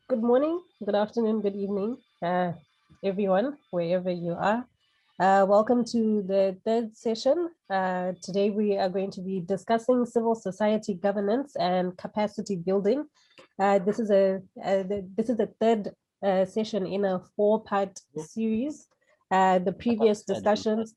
Good morning, good afternoon, good evening, everyone, wherever you are. Welcome to the third session. Today we are going to be discussing civil society governance and capacity building. This is the third session in a four-part series. The previous discussions.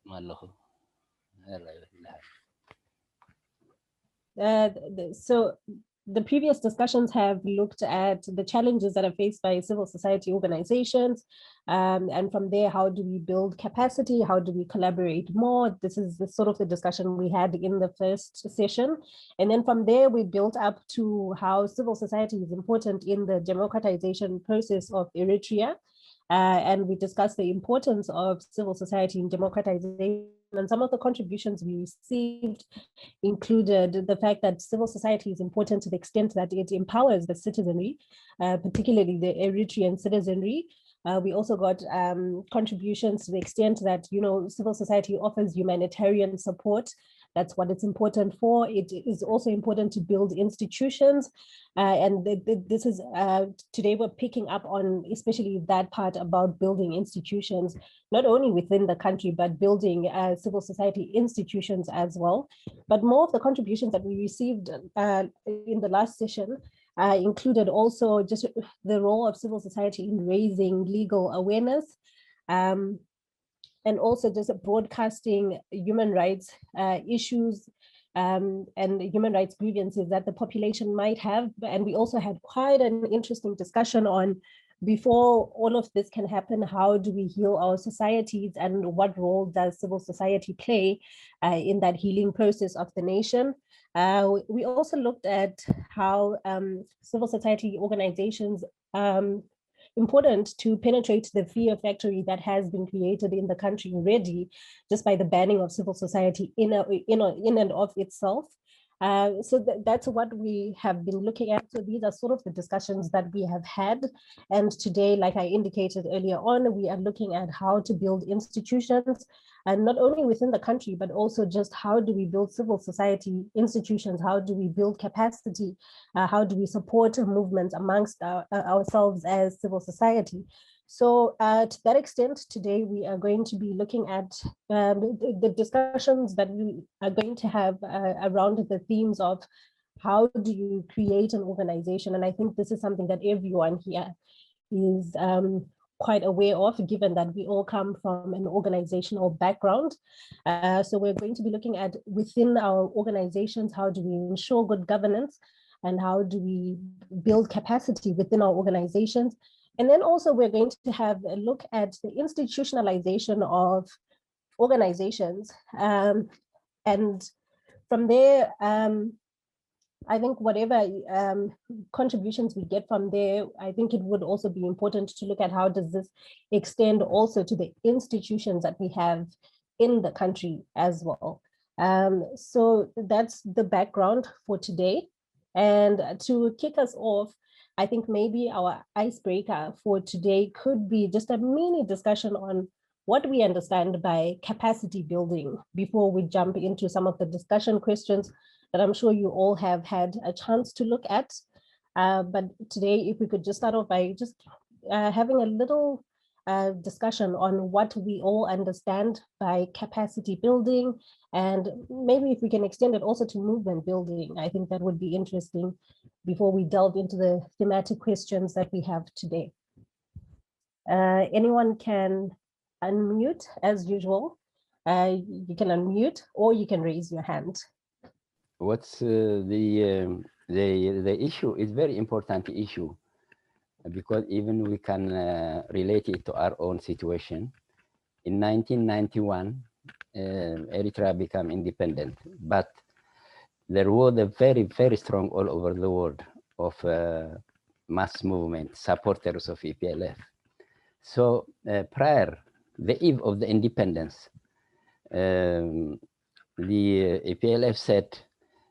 So the previous discussions have looked at the challenges that are faced by civil society organizations. And from there, how do we build capacity? How do we collaborate more? This is the sort of the discussion we had in the first session. And then from there, we built up to how civil society is important in the democratization process of Eritrea. And we discussed the importance of civil society in democratization, and some of the contributions we received included the fact that civil society is important to the extent that it empowers the citizenry, particularly the Eritrean citizenry. We also got contributions to the extent that, civil society offers humanitarian support. That's what it's important for. It is also important to build institutions. And this is, today we're picking up on especially that part about building institutions, not only within the country, but building civil society institutions as well. But more of the contributions that we received in the last session included also just the role of civil society in raising legal awareness, and also just broadcasting human rights issues and human rights grievances that the population might have. And we also had quite an interesting discussion on, before all of this can happen, how do we heal our societies and what role does civil society play in that healing process of the nation? We also looked at how civil society organizations important to penetrate the fear factory that has been created in the country already, just by the banning of civil society in and of itself. So that's what we have been looking at. So these are sort of the discussions that we have had. And today, like I indicated earlier on, we are looking at how to build institutions, and not only within the country, but also just how do we build civil society institutions? How do we build capacity? How do we support movements amongst ourselves as civil society? So to that extent, today we are going to be looking at the discussions that we are going to have around the themes of how do you create an organization? And I think this is something that everyone here is quite aware of, given that we all come from an organizational background. So we're going to be looking at within our organizations, how do we ensure good governance, and how do we build capacity within our organizations? And then also we're going to have a look at the institutionalization of organizations. And from there, I think whatever contributions we get from there, I think it would also be important to look at how does this extend also to the institutions that we have in the country as well. So that's the background for today. And to kick us off, I think maybe our icebreaker for today could be just a mini discussion on what we understand by capacity building before we jump into some of the discussion questions that I'm sure you all have had a chance to look at. But today, if we could just start off by just having a little discussion on what we all understand by capacity building, and maybe if we can extend it also to movement building, I think that would be interesting before we delve into the thematic questions that we have today. Anyone can unmute as usual. You can unmute or you can raise your hand. What's the issue is very important issue, because even we can relate it to our own situation. In 1991, Eritrea became independent, but there was a very, very strong all over the world of mass movement, supporters of EPLF. So prior, the eve of the independence, the EPLF said,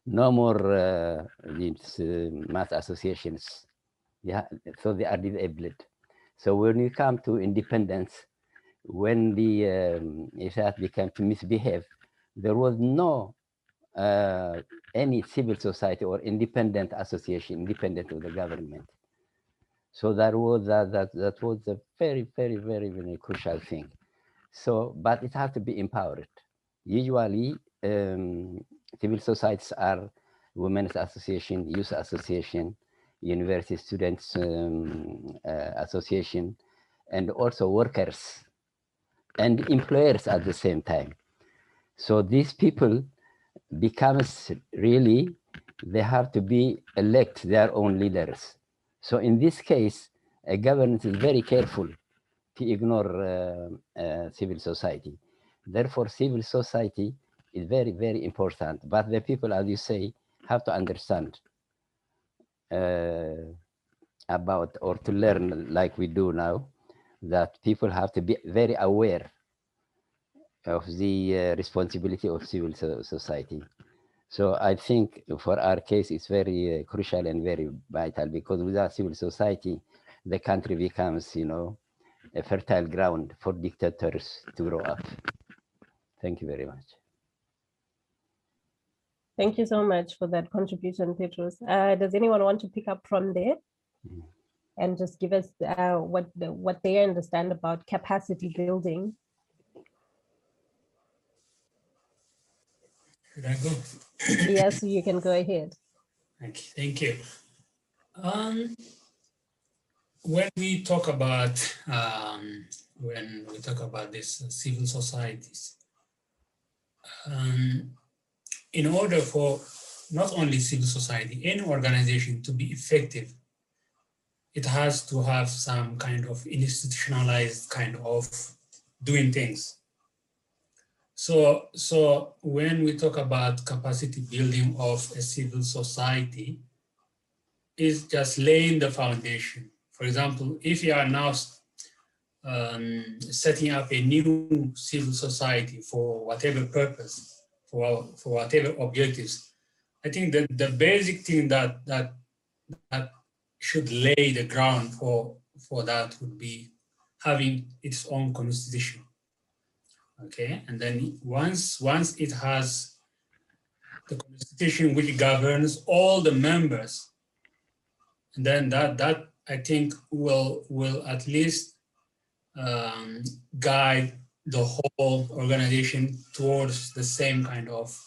no more these mass associations. Yeah, so they are disabled. So when you come to independence, when the ESAT began to misbehave, there was no any civil society or independent association, independent of the government. So that was a very, very, very, very crucial thing. So, but it has to be empowered. Usually, civil societies are women's association, youth association, university students association, and also workers and employers at the same time. So these people becomes really, they have to be elect their own leaders. So in this case, a government is very careful to ignore civil society. Therefore, civil society is very, very important. But the people, as you say, have to understand about, or to learn like we do now, that people have to be very aware of the responsibility of civil society. So I think for our case, it's very crucial and very vital, because without civil society, the country becomes, you know, a fertile ground for dictators to grow up. Thank you very much. Thank you so much for that contribution, Petrus. Does anyone want to pick up from there and just give us what they understand about capacity building? Should I go? Yes, you can go ahead. Thank you. When we talk about this civil societies, in order for not only civil society, any organization to be effective, it has to have some kind of institutionalized kind of doing things. So when we talk about capacity building of a civil society, it's just laying the foundation. For example, if you are now setting up a new civil society for whatever purpose, for whatever objectives, I think that the basic thing that should lay the ground for that would be having its own constitution. Okay, and then once it has the constitution which governs all the members, and then that I think will at least guide the whole organization towards the same kind of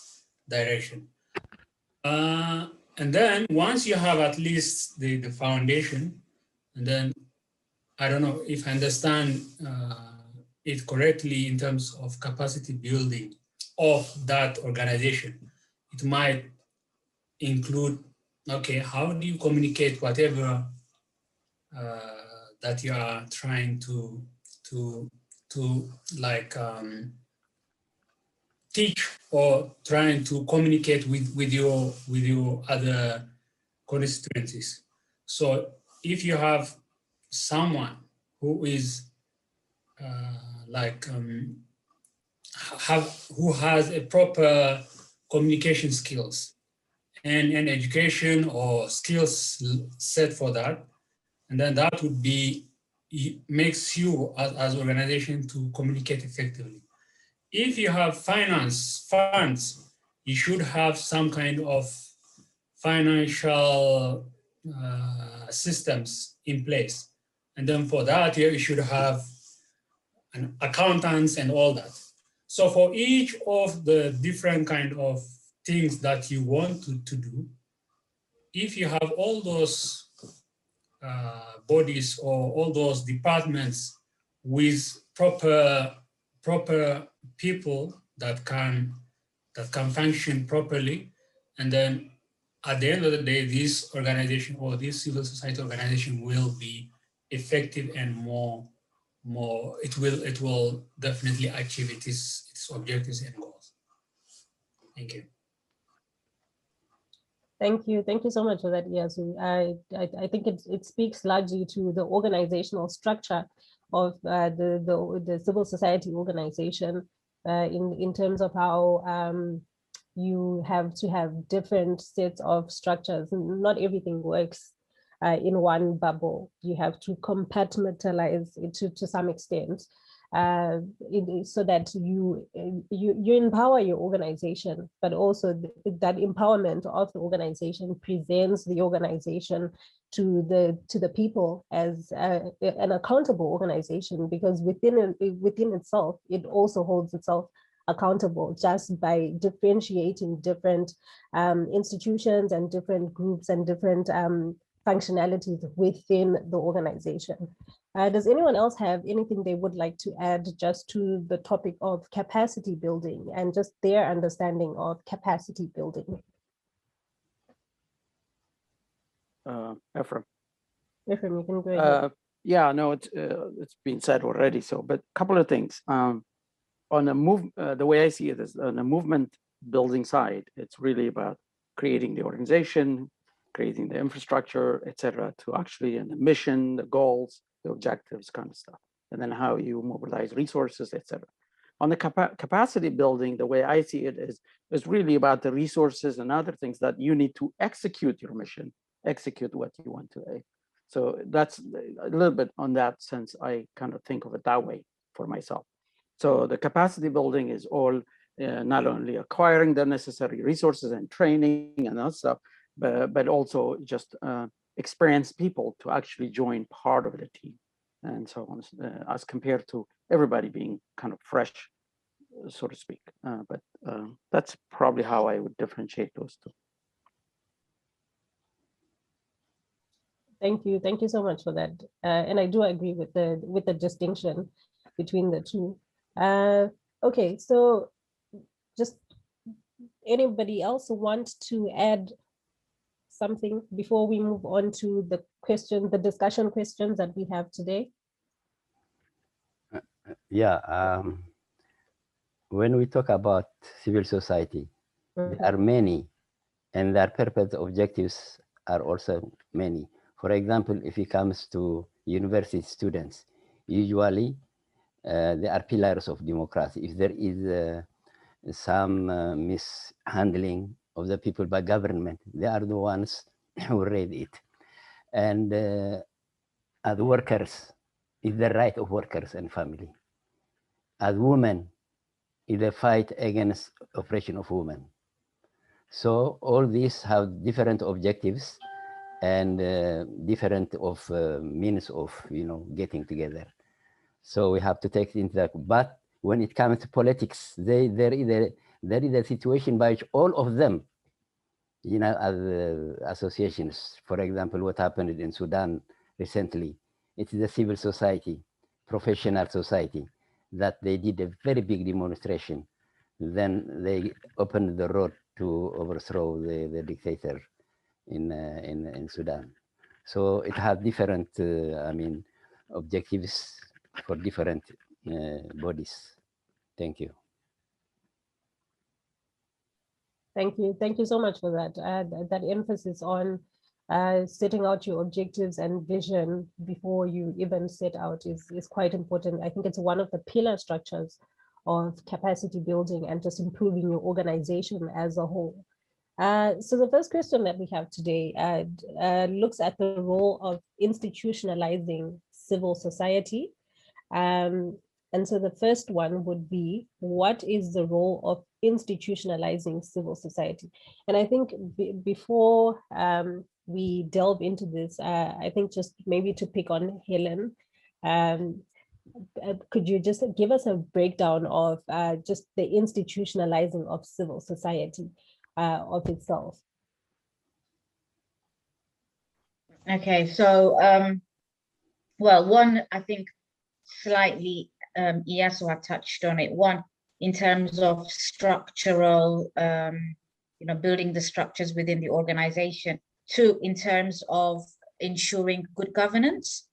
direction. And then once you have at least the foundation, and then I don't know if I understand it correctly in terms of capacity building of that organization, it might include, okay, how do you communicate whatever that you are trying to like teach or trying to communicate with your other constituencies. So if you have someone who is who has a proper communication skills and education or skills set for that, and then that would be, makes you as organization to communicate effectively. If you have funds, you should have some kind of financial systems in place. And then for that, you should have an accountants and all that. So for each of the different kind of things that you want to do, if you have all those bodies or all those departments with proper people that can function properly, and then at the end of the day, this organization or this civil society organization will be effective and more it will definitely achieve its objectives and goals. Thank you. Thank you so much for that, Iyasu. I think it speaks largely to the organizational structure of the civil society organization in terms of how you have to have different sets of structures. Not everything works in one bubble. You have to compartmentalize it to some extent. so that you empower your organization, but also that empowerment of the organization presents the organization to the people as an accountable organization, because within itself, it also holds itself accountable just by differentiating different institutions and different groups and different functionalities within the organization. Does anyone else have anything they would like to add just to the topic of capacity building and just their understanding of capacity building? Ephraim. Ephraim, you can go ahead. Yeah, no, it's been said already. So, but a couple of things. On the way I see it is on a movement building side, it's really about creating the organization, creating the infrastructure, etc., to actually and the mission, the goals, the objectives, kind of stuff, and then how you mobilize resources, etc. On the capacity building, the way I see it is really about the resources and other things that you need to execute your mission, execute what you want to do. So that's a little bit on that sense. I kind of think of it that way for myself. So the capacity building is all not only acquiring the necessary resources and training and that stuff, but also just experienced people to actually join part of the team and so on, as compared to everybody being kind of fresh, so to speak. But that's probably how I would differentiate those two. Thank you so much for that. And I do agree with the distinction between the two. Okay, so just anybody else want to add something before we move on to the discussion questions that we have today? Yeah, when we talk about civil society, there are many, and their purpose objectives are also many. For example, if it comes to university students, usually they are pillars of democracy. If there is some mishandling of the people by government, they are the ones who raise it. And as workers, it's the right of workers and family. As women, it's a fight against oppression of women. So all these have different objectives and different of means of getting together. So we have to take into that. But when it comes to politics, there is a situation by which all of them, as associations, for example, what happened in Sudan recently, it is a civil society, professional society, that they did a very big demonstration. Then they opened the road to overthrow the dictator in Sudan. So it has different, objectives for different bodies. Thank you. Thank you so much for that. That emphasis on setting out your objectives and vision before you even set out is quite important. I think it's one of the pillar structures of capacity building and just improving your organization as a whole. So the first question that we have today looks at the role of institutionalizing civil society. And so the first one would be, what is the role of institutionalizing civil society? And I think before we delve into this, I think just maybe to pick on Helen, could you just give us a breakdown of just the institutionalizing of civil society of itself? Okay, so, well, one, I think slightly, Iyasu have touched on it. One, in terms of structural, building the structures within the organization. Two, in terms of ensuring good governance.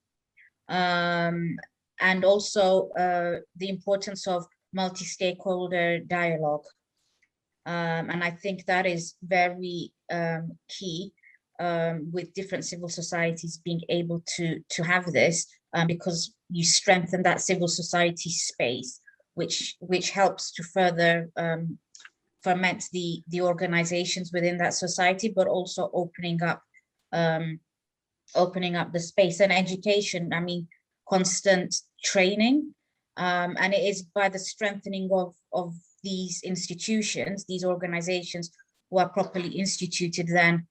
And also the importance of multi-stakeholder dialogue. And I think that is very key with different civil societies being able to have this, because you strengthen that civil society space, which helps to further ferment the organizations within that society, but also opening up the space and education. I mean, constant training And it is by the strengthening of these institutions, these organizations who are properly instituted, then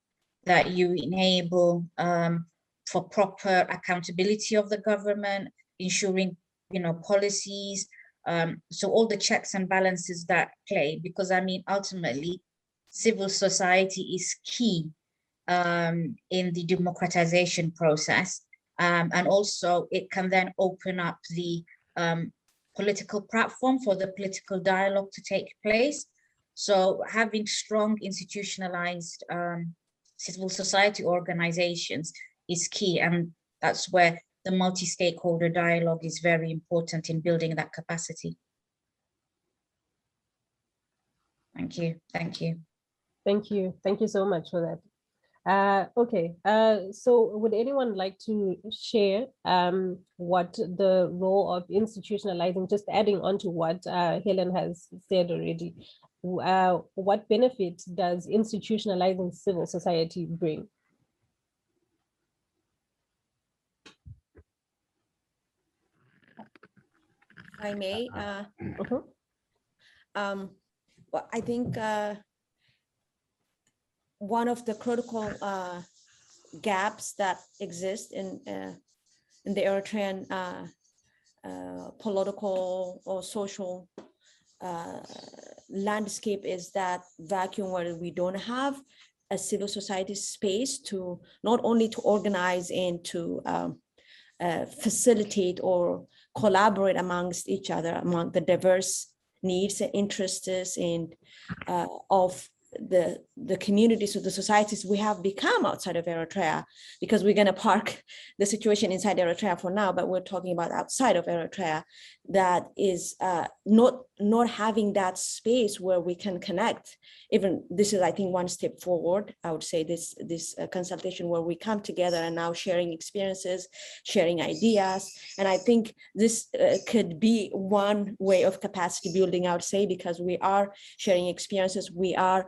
that you enable for proper accountability of the government, ensuring, policies. So all the checks and balances that play, because I mean, ultimately, civil society is key in the democratization process. And also it can then open up the political platform for the political dialogue to take place. So having strong institutionalized civil society organizations is key. And that's where the multi-stakeholder dialogue is very important in building that capacity. Thank you. Thank you. Thank you. Thank you so much for that. Okay, so would anyone like to share what the role of institutionalizing, just adding on to what Helen has said already, what benefit does institutionalizing civil society bring? If I may, well, I think one of the critical gaps that exist in the Eritrean political or social landscape is that vacuum where we don't have a civil society space to not only to organize and to facilitate or collaborate amongst each other, among the diverse needs and interests and of the communities or the societies we have become outside of Eritrea, because we're going to park the situation inside Eritrea for now, but we're talking about outside of Eritrea, that is not having that space where we can connect. Even this is, I think, one step forward. I would say this consultation where we come together and now sharing experiences, sharing ideas. And I think this could be one way of capacity building, I would say, because we are sharing experiences, we are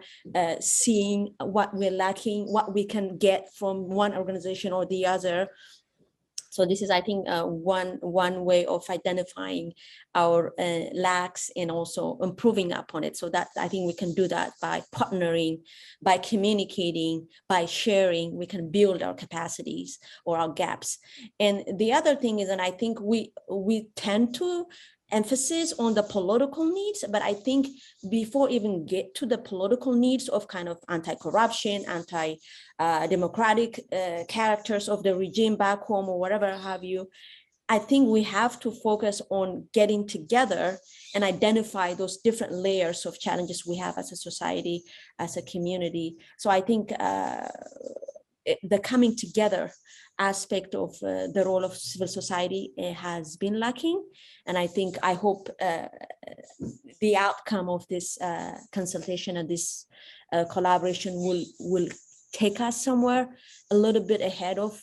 seeing what we're lacking, what we can get from one organization or the other. So this is, I think, one way of identifying our lacks and also improving upon it. So that I think we can do that by partnering, by communicating, by sharing. We can build our capacities or our gaps. And the other thing is, and I think we tend to emphasis on the political needs, but I think before even get to the political needs of kind of anti-corruption, anti-democratic characters of the regime back home or whatever have you, I think we have to focus on getting together and identify those different layers of challenges we have as a society, as a community. So I think the coming together aspect of the role of civil society has been lacking. And I hope the outcome of this consultation and this collaboration will take us somewhere a little bit ahead of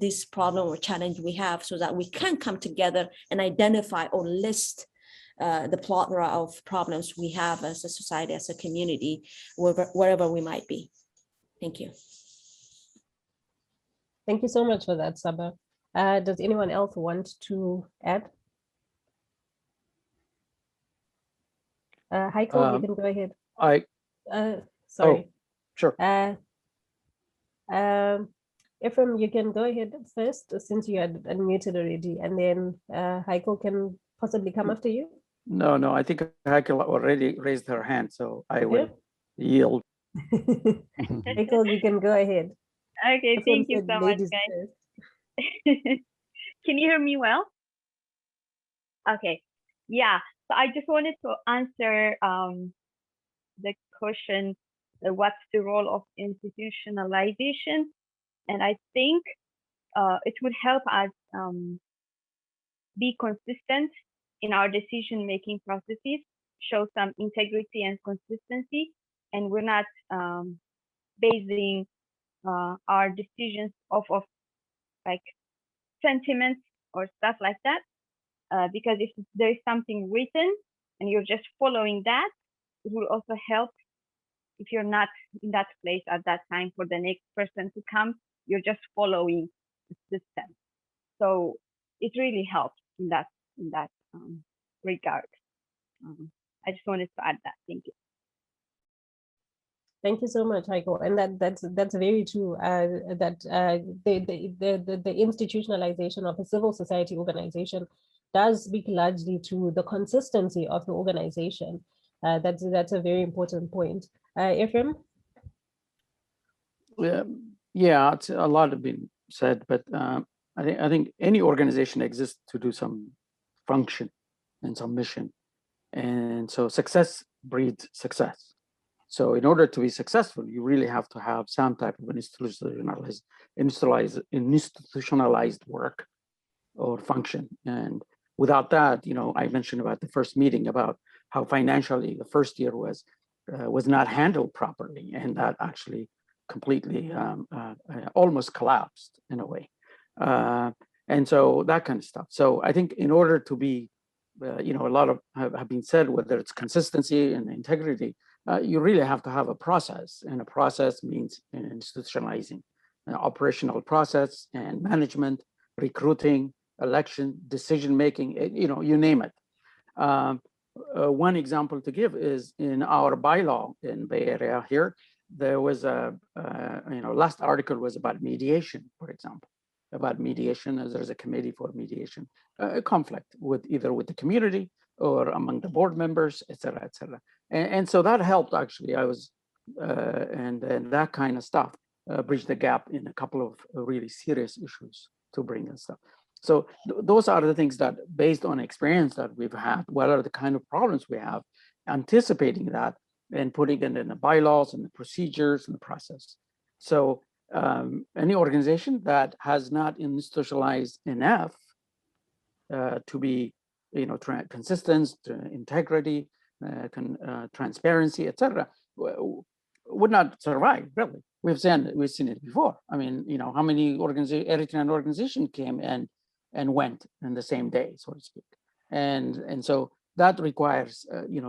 this problem or challenge we have, so that we can come together and identify or list the plethora of problems we have as a society, as a community, wherever we might be. Thank you. Thank you so much for that, Saba. Does anyone else want to add? Heiko, you can go ahead. Sorry. Oh, sure. Ephraim, you can go ahead first, since you had unmuted already, and then Heiko can possibly come after you. No, I think Heiko already raised her hand, so I will yield. Heiko, you can go ahead. Okay, thank you so much, guys. Can you hear me well? Okay, yeah. So I just wanted to answer the question, what's the role of institutionalization? And I think it would help us be consistent in our decision-making processes, show some integrity and consistency, and we're not basing our decisions off of like sentiments or stuff like that, because if there is something written and you're just following that, it will also help if you're not in that place at that time for the next person to come. You're just following the system, so it really helps in that regard. I just wanted to add that. Thank you. Thank you so much, Heiko. And that's very true. That the institutionalization of a civil society organization does speak largely to the consistency of the organization. That's a very important point. Ephraim? Yeah, it's a lot have been said, but I think any organization exists to do some function and some mission, and so success breeds success. So in order to be successful, you really have to have some type of institutionalized work or function. And without that, I mentioned about the first meeting about how financially the first year was not handled properly, and that actually completely almost collapsed in a way. And so that kind of stuff. So I think in order to be, a lot of have been said, whether it's consistency and integrity, you really have to have a process, and a process means institutionalizing an operational process and management, recruiting, election, decision-making, you name it. One example to give is in our bylaw in Bay Area here, there was last article was about mediation, for example, about mediation, as there's a committee for mediation, conflict with either with the community or among the board members, et cetera, et cetera. And so that helped actually. And that kind of stuff bridged the gap in a couple of really serious issues to bring in stuff. So those are the things that, based on experience that we've had, what are the kind of problems we have, anticipating that and putting it in the bylaws and the procedures and the process. So any organization that has not institutionalized enough to be, consistent, integrity, transparency, etc., would not survive. Really, we've seen it before. I mean, how many Eritrean organizations came and went in the same day, so to speak, and so that requires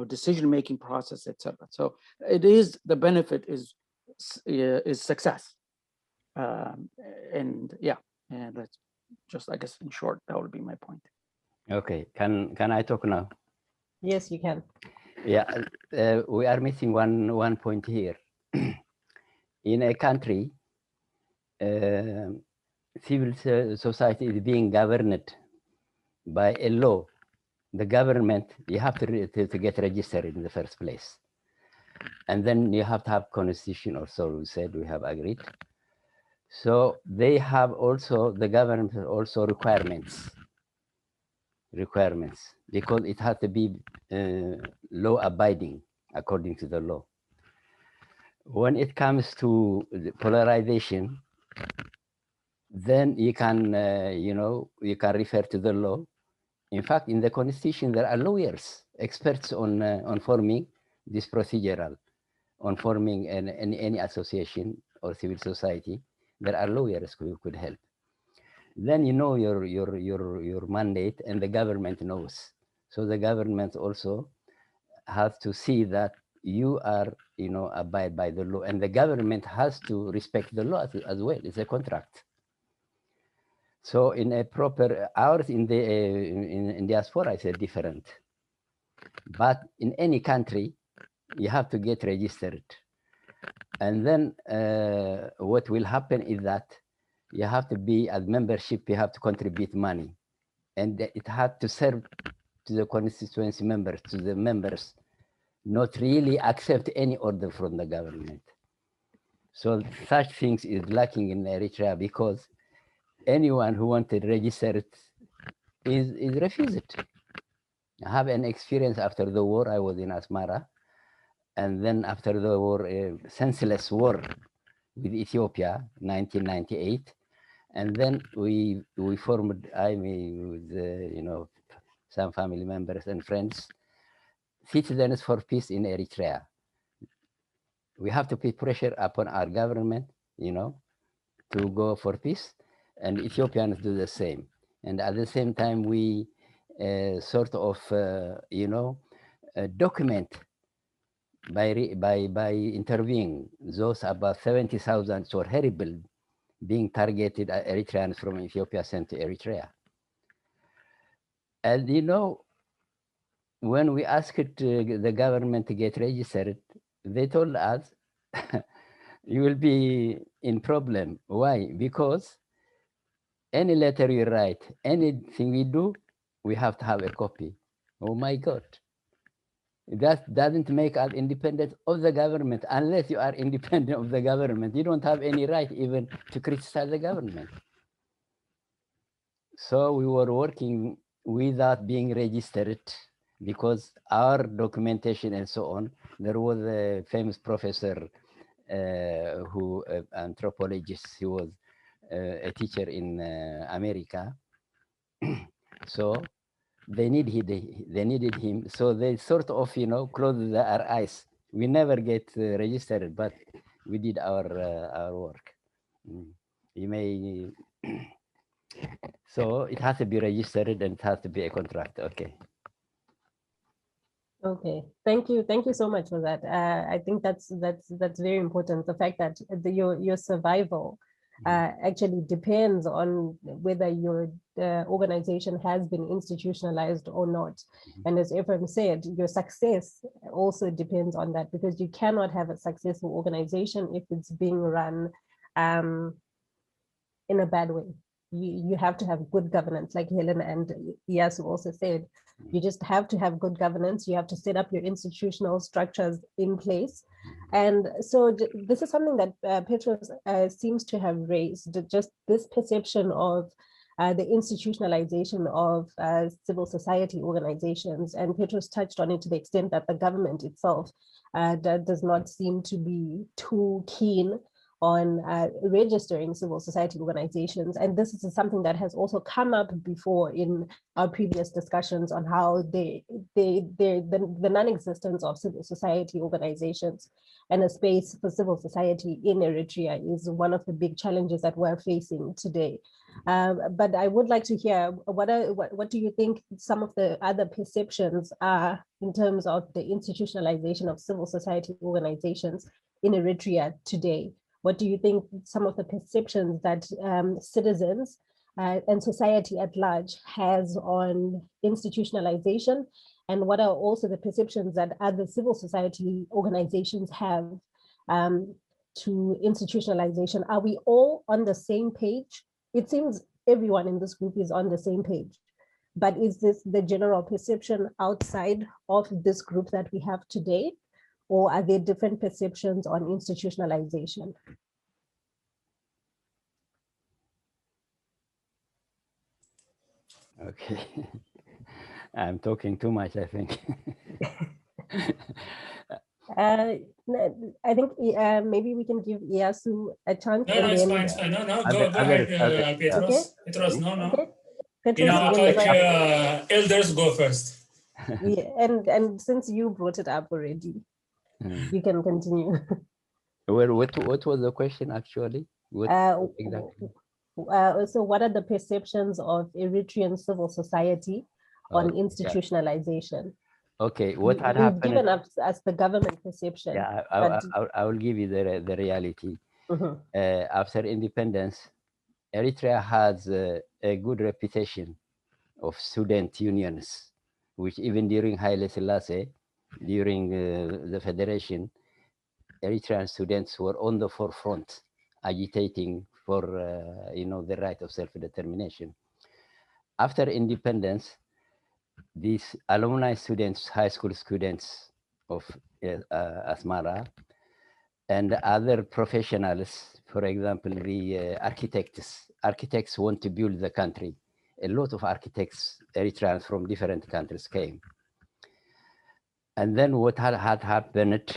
decision-making process, etc. So it is, the benefit is success, and that's just, I guess, in short, that would be my point. Okay, can I talk now? Yes, you can. Yeah, we are missing one point here. In a country, civil society is being governed by a law. The government, you have to get registered in the first place. And then you have to have constitution, or so we said, we have agreed. So they have also, the government has also requirements, because it has to be law abiding according to the law. When it comes to the polarization, then you can, you can refer to the law. In fact, in the constitution, there are lawyers, experts on forming this procedural, on forming any association or civil society. There are lawyers who could help. Then you know your mandate, and the government knows. So the government also has to see that you are, abide by the law, and the government has to respect the law as well. It's a contract. So in a proper, ours in diaspora is different. But in any country, you have to get registered. And then what will happen is that you have to be, as membership, you have to contribute money. And it had to serve to the constituency members, to the members, not really accept any order from the government. So such things is lacking in Eritrea, because anyone who wanted registered is refused. I have an experience after the war. I was in Asmara, and then after the war, a senseless war with Ethiopia, 1998, and then we formed, with some family members and friends, Citizens for Peace in Eritrea. We have to put pressure upon our government, to go for peace, and Ethiopians do the same. And at the same time, we sort of, document by interviewing those about 70,000 who are horrible, being targeted Eritreans from Ethiopia sent to Eritrea. And when we asked the government to get registered, they told us, you will be in problem. Why? Because any letter you write, anything we do, we have to have a copy. Oh my God. That doesn't make us independent of the government. Unless you are independent of the government, you don't have any right even to criticize the government. So we were working without being registered because our documentation and so on. There was a famous professor who, anthropologist, he was a teacher in America. So they needed him. So they sort of, closed our eyes. We never get registered, but we did our work. You may, so it has to be registered and it has to be a contract. Okay. Okay, thank you so much for that. I think that's very important. The fact that your survival actually depends on whether your organization has been institutionalized or not. And as Ephraim said, your success also depends on that, because you cannot have a successful organization if it's being run in a bad way. You have to have good governance, like Helen and Iyasu also said. You just have to have good governance. You have to set up your institutional structures in place. And so this is something that Petros seems to have raised, just this perception of the institutionalization of civil society organizations. And Petros touched on it to the extent that the government itself does not seem to be too keen on registering civil society organizations. And this is something that has also come up before in our previous discussions on how the non-existence of civil society organizations and a space for civil society in Eritrea is one of the big challenges that we're facing today. But I would like to hear, what do you think some of the other perceptions are in terms of the institutionalization of civil society organizations in Eritrea today? What do you think some of the perceptions that citizens and society at large has on institutionalization? And what are also the perceptions that other civil society organizations have to institutionalization? Are we all on the same page? It seems everyone in this group is on the same page, but is this the general perception outside of this group that we have today? Or are there different perceptions on institutionalization? Okay, I'm talking too much, I think. I think maybe we can give Iyasu a chance. No, it's fine, it's fine. No, go ahead, Petros. Okay. Petros, no. Okay. In our culture, elders go first. Yeah, and since you brought it up already, you can continue. Well, what was the question actually? Exactly. So what are the perceptions of Eritrean civil society on institutionalization? Okay, what had happened? You've given us the government perception. Yeah, I will give you the reality. After independence, Eritrea has a good reputation of student unions, which even during Haile Selassie, during the federation, Eritrean students were on the forefront, agitating for the right of self-determination. After independence, these alumni students, high school students of Asmara, and other professionals, for example, the architects want to build the country. A lot of architects, Eritreans from different countries came. And then what had happened,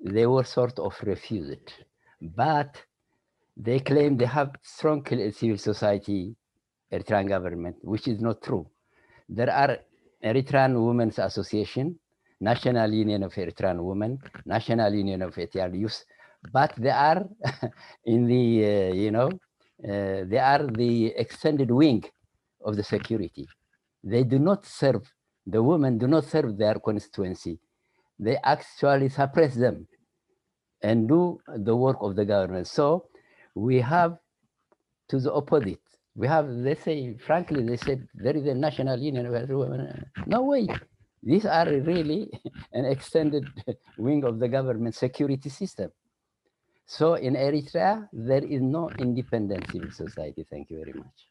they were sort of refused, but they claim they have strong civil society, Eritrean government, which is not true. There are Eritrean Women's Association, National Union of Eritrean Women, National Union of Eritrean Youth, but they are in the, they are the extended wing of the security. They do not serve, the women do not serve their constituency. They actually suppress them and do the work of the government. So we have to the opposite. We have, they say, frankly, they said, there is a national union of women. No way. These are really an extended wing of the government security system. So in Eritrea, there is no independent civil society. Thank you very much.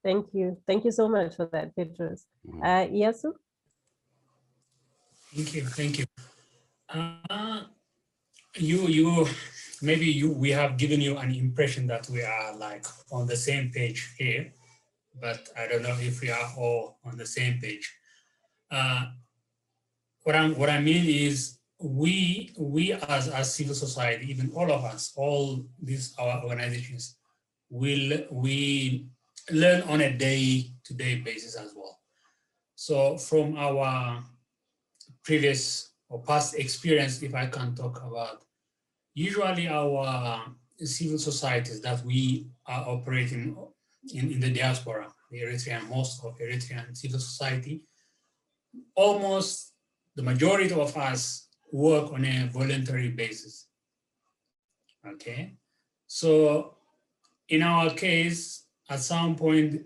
Thank you. Thank you so much for that, Petrus. Yasu? Thank you. We have given you an impression that we are like on the same page here, but I don't know if we are all on the same page. What I mean is we as civil society, even all of us, all these our organizations, we learn on a day-to-day basis as well. So from our previous or past experience, if I can talk about, usually our civil societies that we are operating in the diaspora, the Eritrean, most of Eritrean civil society, almost the majority of us work on a voluntary basis. Okay, so in our case, at some point,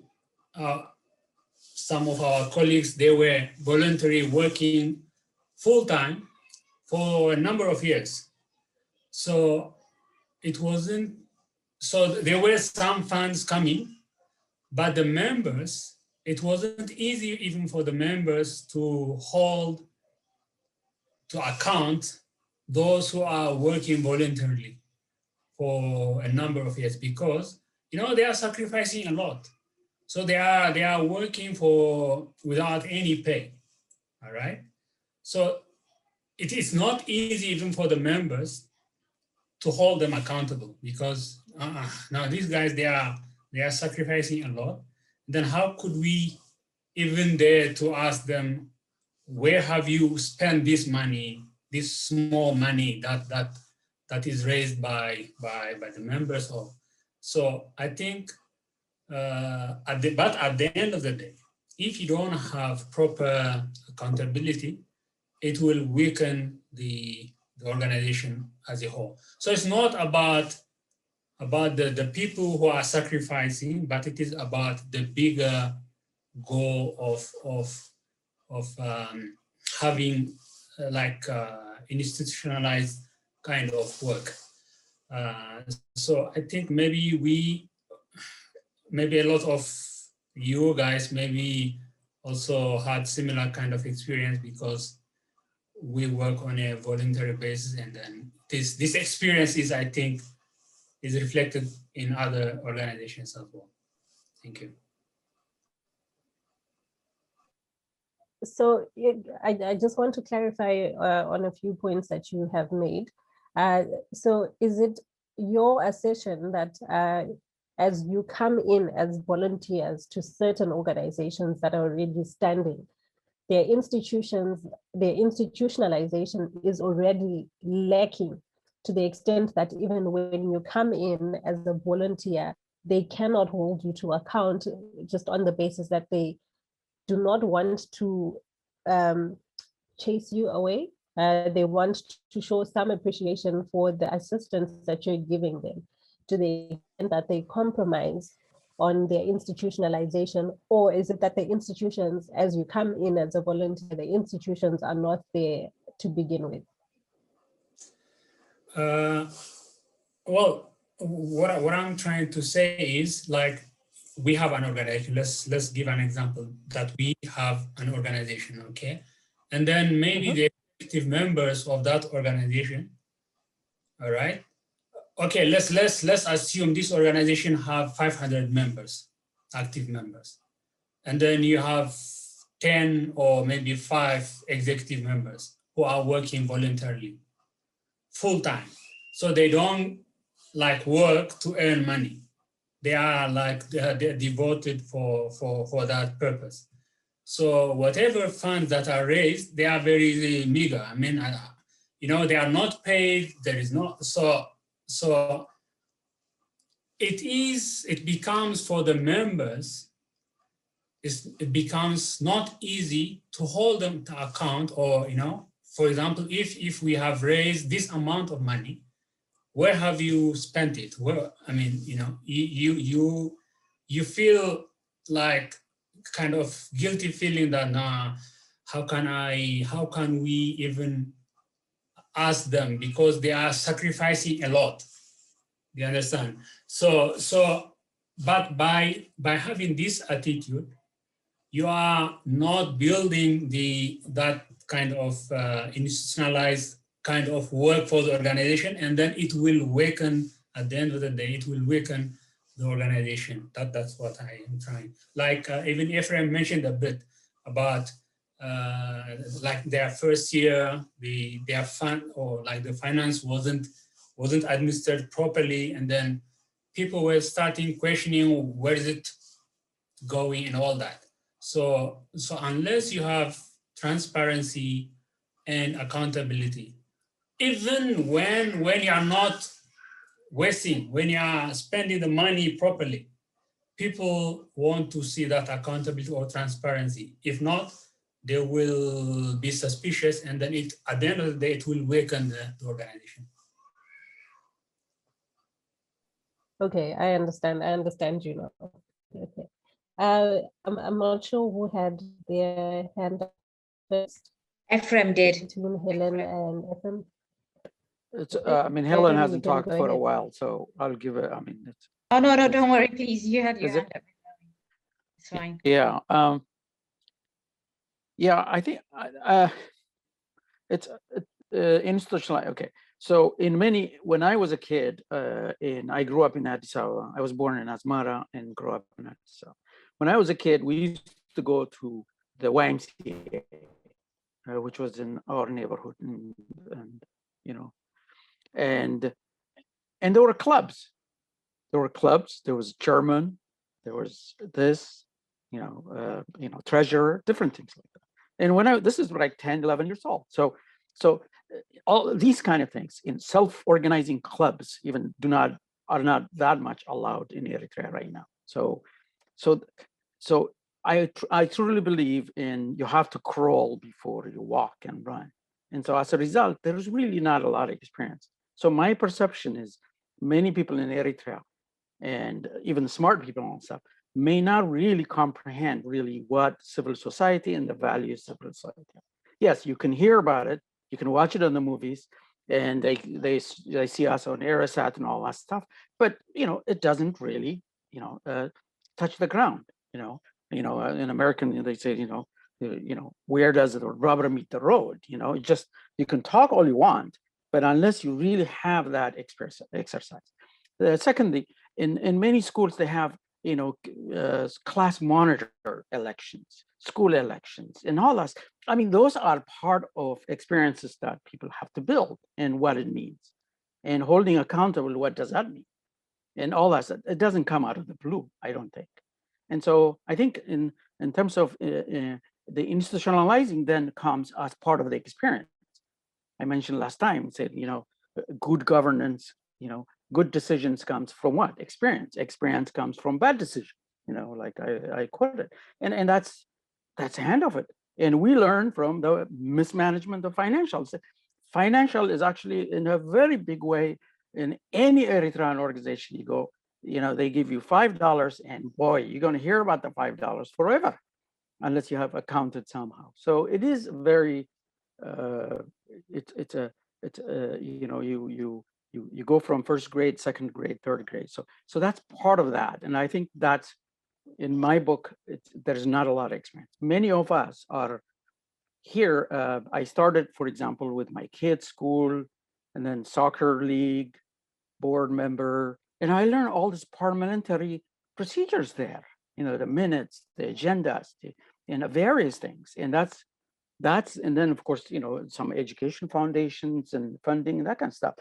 some of our colleagues, they were voluntarily working full-time for a number of years. So it wasn't, so there were some funds coming, but the members, it wasn't easy even for the members to hold, to account those who are working voluntarily for a number of years, because they are sacrificing a lot. So they are working without any pay. All right. So it is not easy even for the members to hold them accountable, because now these guys, they are sacrificing a lot. Then how could we even dare to ask them, where have you spent this money, this small money that is raised by the members of? So I think, at the end of the day, if you don't have proper accountability, it will weaken the organization as a whole. So it's not about the people who are sacrificing, but it is about the bigger goal of having institutionalized kind of work. So I think maybe a lot of you guys maybe also had similar kind of experience, because we work on a voluntary basis, and then this experience is, I think, is reflected in other organizations as well. Thank you. So I just want to clarify on a few points that you have made. So is it your assertion that as you come in as volunteers to certain organizations that are already standing, their institutionalization is already lacking, to the extent that even when you come in as a volunteer, they cannot hold you to account just on the basis that they do not want to chase you away. They want to show some appreciation for the assistance that you're giving them, to the extent that they compromise on their institutionalization? Or is it that the institutions, as you come in as a volunteer, the institutions are not there to begin with? Well, what I'm trying to say is, like, we have an organization. Let's give an example that we have an organization, okay? And then maybe the active members of that organization, all right? Okay, let's assume this organization have 500 members, active members. And then you have 10 or maybe 5 executive members who are working voluntarily, full-time. So they don't like work to earn money. They are like, they're devoted for that purpose. So whatever funds that are raised, they are very meager. I mean, they are not paid. There is not, so it becomes for the members, it becomes not easy to hold them to account, or, for example, if we have raised this amount of money, where have you spent it? Well, I mean, you feel like kind of guilty feeling that, nah, how can we even ask them, because they are sacrificing a lot. Do you understand? But by having this attitude, you are not building that kind of institutionalized kind of work for the organization, and then it will weaken, at the end of the day, it will weaken the organization. That's what I am trying. Like even Ephraim mentioned a bit about like their first year, their fund, or like the finance wasn't administered properly, and then people were starting questioning where is it going and all that. So unless you have transparency and accountability, even when you are not wasting, when you are spending the money properly, people want to see that accountability or transparency. If not, they will be suspicious, and then at the end of the day, it will weaken the organization. Okay, I understand you now. Okay. I'm not sure who had their hand up first. Ephraim did. Between Helen and Ephraim. It's, I mean, Helen hasn't talked for a while, so I'll give it, I mean, it's... Oh, no, don't worry, please. You had your hand up. It's fine. Yeah. Yeah, I think it's institutionalized. Okay. So when I was a kid, I grew up in Addis Ababa. I was born in Asmara and grew up in Addis Ababa. When I was a kid, we used to go to the YMCA, which was in our neighborhood, and you know, and there were clubs. There was German, there was this, treasurer, different things like that. And this is like 10, 11 years old. So all these kind of things in self-organizing clubs even are not that much allowed in Eritrea right now. So I truly believe in you have to crawl before you walk and run. And so as a result, there's really not a lot of experience. So my perception is many people in Eritrea, and even the smart people and stuff, may not really comprehend really what civil society and the values of civil society are. Yes, you can hear about it, you can watch it on the movies, and they see us on Erisat and all that stuff, but it doesn't really touch the ground. In American they say where does the rubber meet the road? You can talk all you want, but unless you really have that exercise. Secondly, in many schools they have class monitor elections, school elections, and all that. I mean, those are part of experiences that people have to build and what it means, and holding accountable. What does that mean? And all that. It doesn't come out of the blue, I don't think. And so I think in terms of the institutionalizing then comes as part of the experience. I mentioned last time, said, good governance, good decisions comes from what? Experience. Experience comes from bad decision, like I quoted. And that's the end of it. And we learn from the mismanagement of financials. Financial is actually in a very big way in any Eritrean organization you go, they give you $5 and boy, you're going to hear about the $5 forever, unless you have accounted somehow. So it is very, you go from first grade, second grade, third grade. So that's part of that. And I think that's, in my book, there's not a lot of experience. Many of us are here. I started, for example, with my kids' school, and then soccer league, board member, and I learned all these parliamentary procedures there, the minutes, the agendas, and various things. And and then of course, some education foundations and funding and that kind of stuff.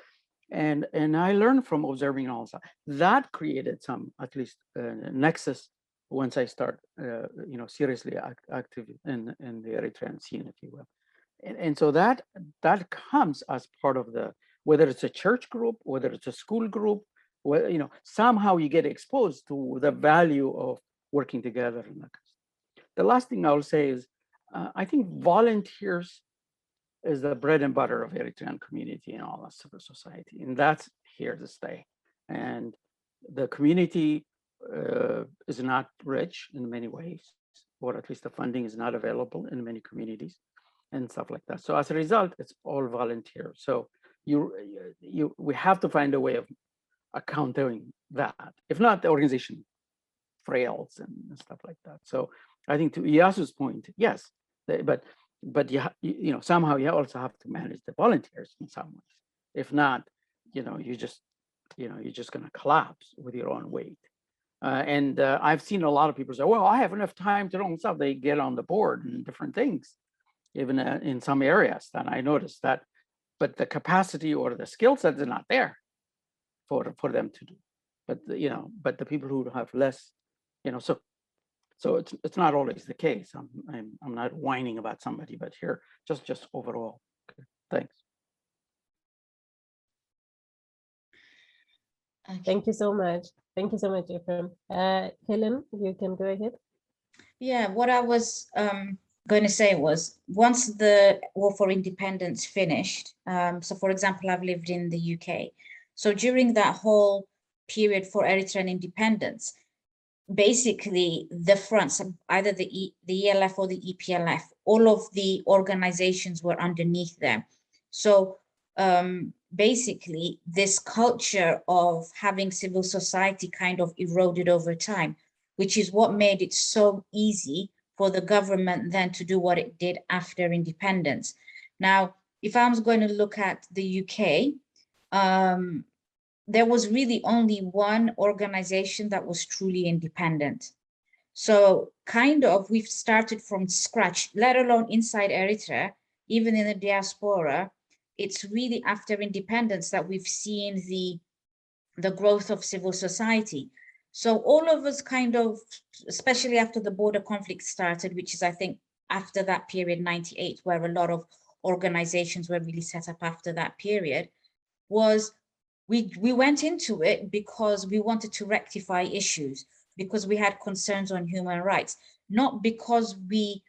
And I learned from observing all that. That created some, at least, nexus once I start, seriously active in the Eritrean scene, if you will. And so that comes as part of whether it's a church group, whether it's a school group, somehow you get exposed to the value of working together. The last thing I will say is, I think volunteers is the bread and butter of Eritrean community and all of civil society, and that's here to stay. And the community is not rich in many ways, or at least the funding is not available in many communities and stuff like that. So as a result, it's all volunteer. So we have to find a way of accounting that. If not, the organization frails and stuff like that. So I think to Iyasu's point, yes, but you know, somehow you also have to manage the volunteers in some ways. If not, you know, you're just going to collapse with your own weight. And I've seen a lot of people say, well, I have enough time to do stuff. They get on the board and different things, even in some areas. And I noticed that, but the capacity or the skill set is not there for them to do. But you know, but the people who have less, you know, so it's not always the case. I'm not whining about somebody, but here just overall. Okay, thanks. Okay. Thank you so much. Thank you so much, Ephraim. Helen, you can go ahead. Yeah, what I was going to say was, once the War for Independence finished, so for example, I've lived in the UK. So during that whole period for Eritrean independence, basically the fronts, either the ELF or the EPLF, all of the organizations were underneath them. So basically this culture of having civil society kind of eroded over time, which is what made it so easy for the government then to do what it did after independence. Now, if I was going to look at the UK, there was really only one organization that was truly independent. So kind of we've started from scratch, let alone inside Eritrea, even in the diaspora. It's really after independence that we've seen the growth of civil society. So all of us kind of, especially after the border conflict started, which is, I think, after that period, 98, where a lot of organizations were really set up after that period, was we went into it because we wanted to rectify issues, because we had concerns on human rights, not because we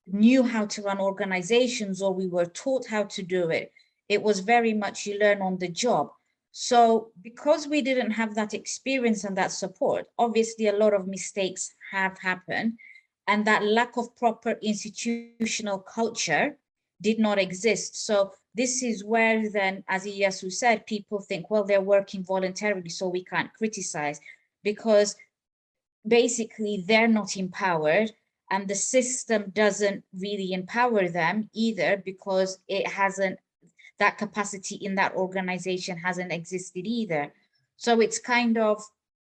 knew how to run organizations or we were taught how to do it. It was very much you learn on the job. So because we didn't have that experience and that support, obviously a lot of mistakes have happened, and that lack of proper institutional culture did not exist. So this is where then, as Iyasu said, people think, well, they're working voluntarily, so we can't criticize, because basically they're not empowered and the system doesn't really empower them either, because it hasn't, that capacity in that organization hasn't existed either. So it's kind of,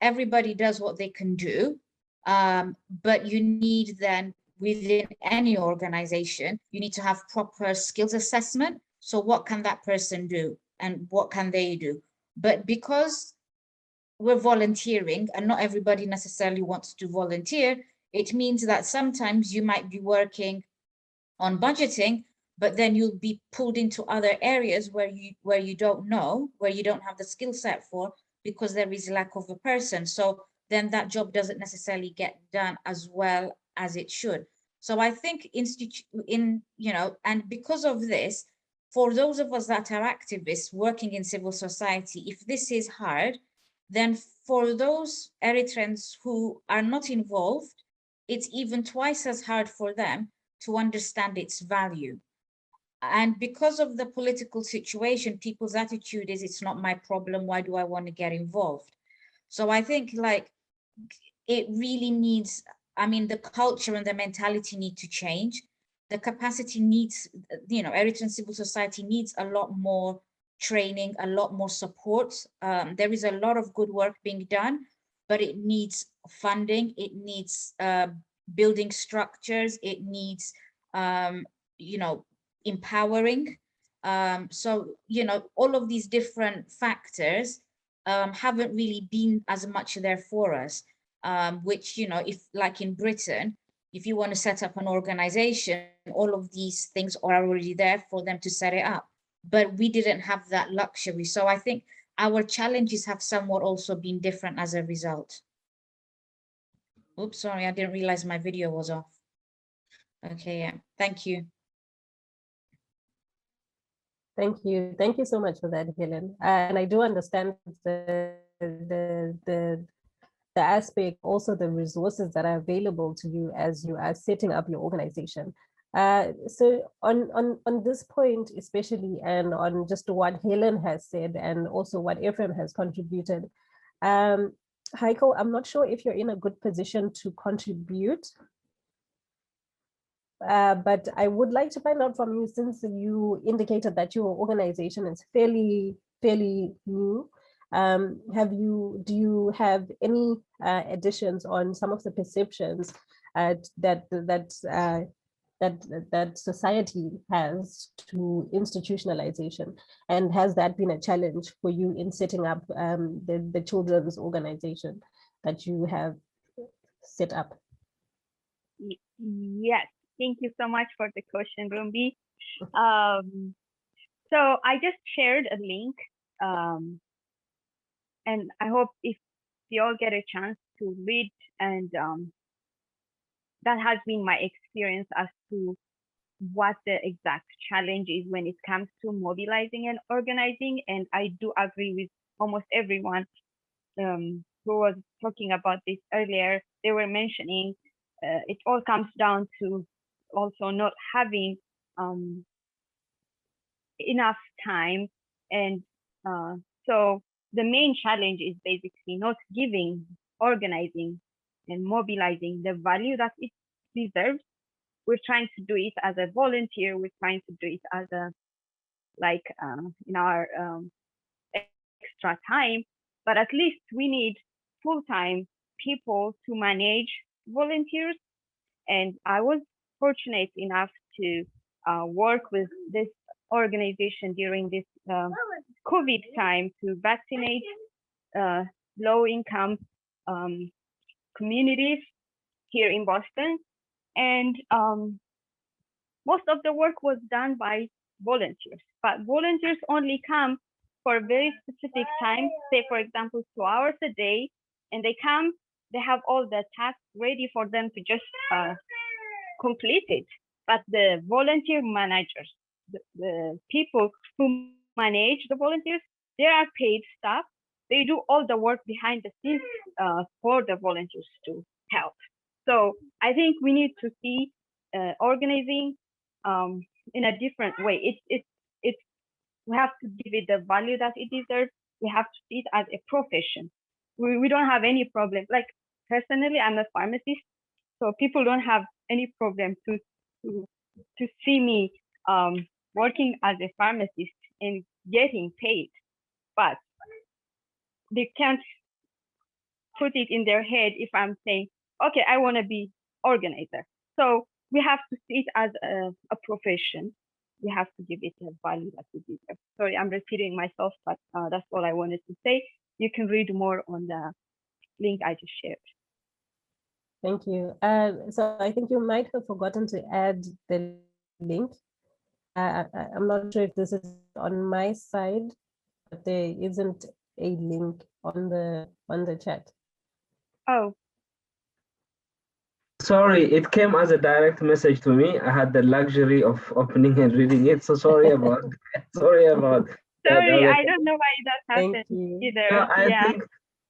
everybody does what they can do, but you need then, within any organization, you need to have proper skills assessment. So what can that person do and what can they do? But because we're volunteering and not everybody necessarily wants to volunteer, it means that sometimes you might be working on budgeting, but then you'll be pulled into other areas where you don't know, where you don't have the skill set for, because there is lack of a person. So then that job doesn't necessarily get done as well as it should. So I think and because of this, for those of us that are activists working in civil society, if this is hard, then for those Eritreans who are not involved, it's even twice as hard for them to understand its value. And because of the political situation, people's attitude is, it's not my problem, why do I want to get involved? So I think like it really needs, I mean, the culture and the mentality need to change. The capacity needs, Eritrean civil society needs a lot more training, a lot more support. There is a lot of good work being done, but it needs funding, it needs building structures, it needs, empowering. So, all of these different factors haven't really been as much there for us, which, if like in Britain, if you want to set up an organization, all of these things are already there for them to set it up. But we didn't have that luxury. So I think our challenges have somewhat also been different as a result. Oops, sorry, I didn't realize my video was off. Okay, yeah, thank you. Thank you. Thank you so much for that, Helen. And I do understand the aspect, also the resources that are available to you as you are setting up your organization. So on this point especially, and on just what Helen has said and also what Ephraim has contributed, Heiko, I'm not sure if you're in a good position to contribute, but I would like to find out from you, since you indicated that your organization is fairly new. Do you have any additions on some of the perceptions that society has to institutionalization, and has that been a challenge for you in setting up the children's organization that you have set up? Yes, thank you so much for the question, Rumbi. So I just shared a link, and I hope if you all get a chance to read, and that has been my experience as to what the exact challenge is when it comes to mobilizing and organizing. And I do agree with almost everyone who was talking about this earlier. They were mentioning it all comes down to also not having enough time. And so the main challenge is basically not giving organizing and mobilizing the value that it deserves. We're trying to do it as a volunteer. We're trying to do it as a, like in our extra time, but at least we need full-time people to manage volunteers. And I was fortunate enough to work with this organization during this COVID time to vaccinate low-income communities here in Boston. And most of the work was done by volunteers, but volunteers only come for a very specific time, say for example 2 hours a day, and they come, they have all the tasks ready for them to just complete it. But the volunteer managers, the people who manage the volunteers, they are paid staff. They do all the work behind the scenes for the volunteers to help. So I think we need to see organizing in a different way. We have to give it the value that it deserves. We have to see it as a profession. We don't have any problem. Like personally, I'm a pharmacist, so people don't have any problem to see me working as a pharmacist and getting paid, but they can't put it in their head if I'm saying, okay, I want to be organizer. So we have to see it as a profession. We have to give it a value that it deserves. Sorry, I'm repeating myself, but that's all I wanted to say. You can read more on the link I just shared. Thank you. So I think you might have forgotten to add the link. I'm not sure if this is on my side, but there isn't a link on the chat. Oh. Sorry, it came as a direct message to me. I had the luxury of opening and reading it. So sorry about that. Sorry, I don't know why that happened either. No, I think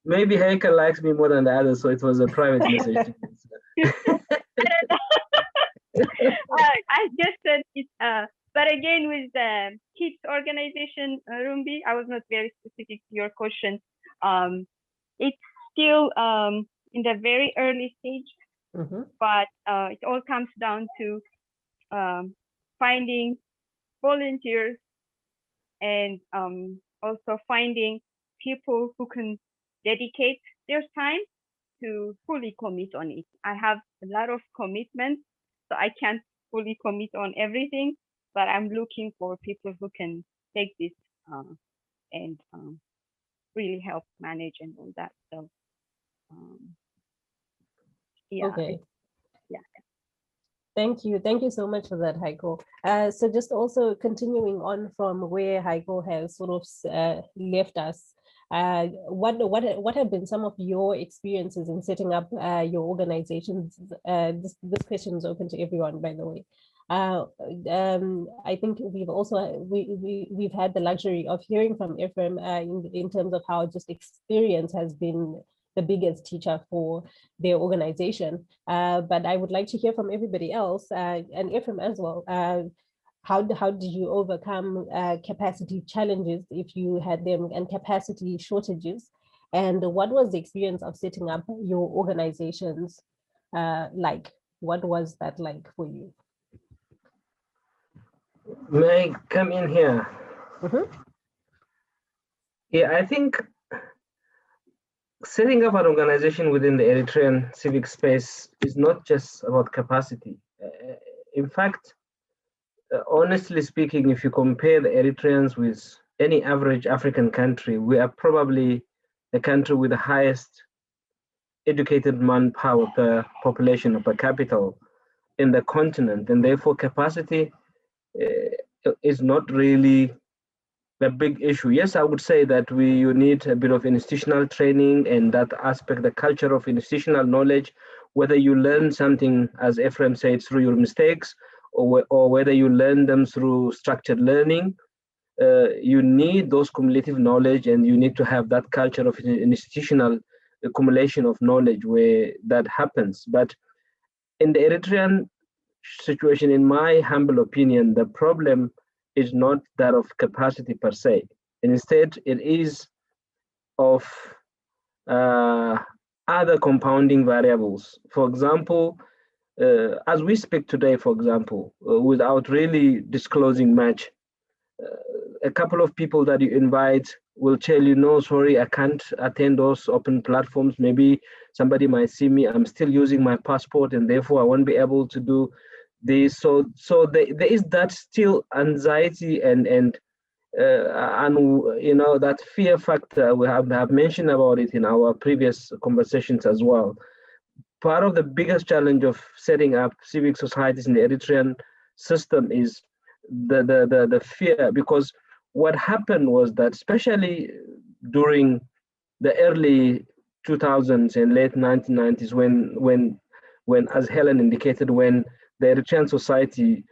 maybe Heike likes me more than the others, so it was a private message. I just said it, but again, with the kids organization, Rumbi, I was not very specific to your question. It's still in the very early stage. But it all comes down to finding volunteers and also finding people who can dedicate their time to fully commit on it. I have a lot of commitments, so I can't fully commit on everything, but I'm looking for people who can take this and really help manage and all that. So yeah. Okay. Yeah. Thank you so much for that, Heiko. So just also continuing on from where Heiko has sort of left us, what have been some of your experiences in setting up your organizations? This question is open to everyone, by the way. I think we've also we've had the luxury of hearing from Ephraim in terms of how just experience has been the biggest teacher for their organization. But I would like to hear from everybody else, and Ephraim as well. How did you overcome capacity challenges, if you had them, and capacity shortages? And what was the experience of setting up your organizations like? What was that like for you? May I come in here? Yeah, I think setting up an organization within the Eritrean civic space is not just about capacity. In fact, honestly speaking, if you compare the Eritreans with any average African country, we are probably the country with the highest educated manpower per population or per capita in the continent, and therefore capacity is not really the big issue. Yes, I would say that you need a bit of institutional training, and that aspect, the culture of institutional knowledge, whether you learn something, as Ephraim said, through your mistakes, or whether you learn them through structured learning. You need those cumulative knowledge, and you need to have that culture of institutional accumulation of knowledge where that happens. But in the Eritrean situation, in my humble opinion, the problem is not that of capacity per se. Instead, it is of other compounding variables. For example, as we speak today, for example, without really disclosing much, a couple of people that you invite will tell you, no, sorry, I can't attend those open platforms. Maybe somebody might see me, I'm still using my passport, and therefore I won't be able to do this. So there is that still anxiety and you know, that fear factor. We have mentioned about it in our previous conversations as well. Part of the biggest challenge of setting up civic societies in the Eritrean system is the fear, because what happened was that, especially during the early 2000s and late 1990s, when as Helen indicated, when the Eritrean society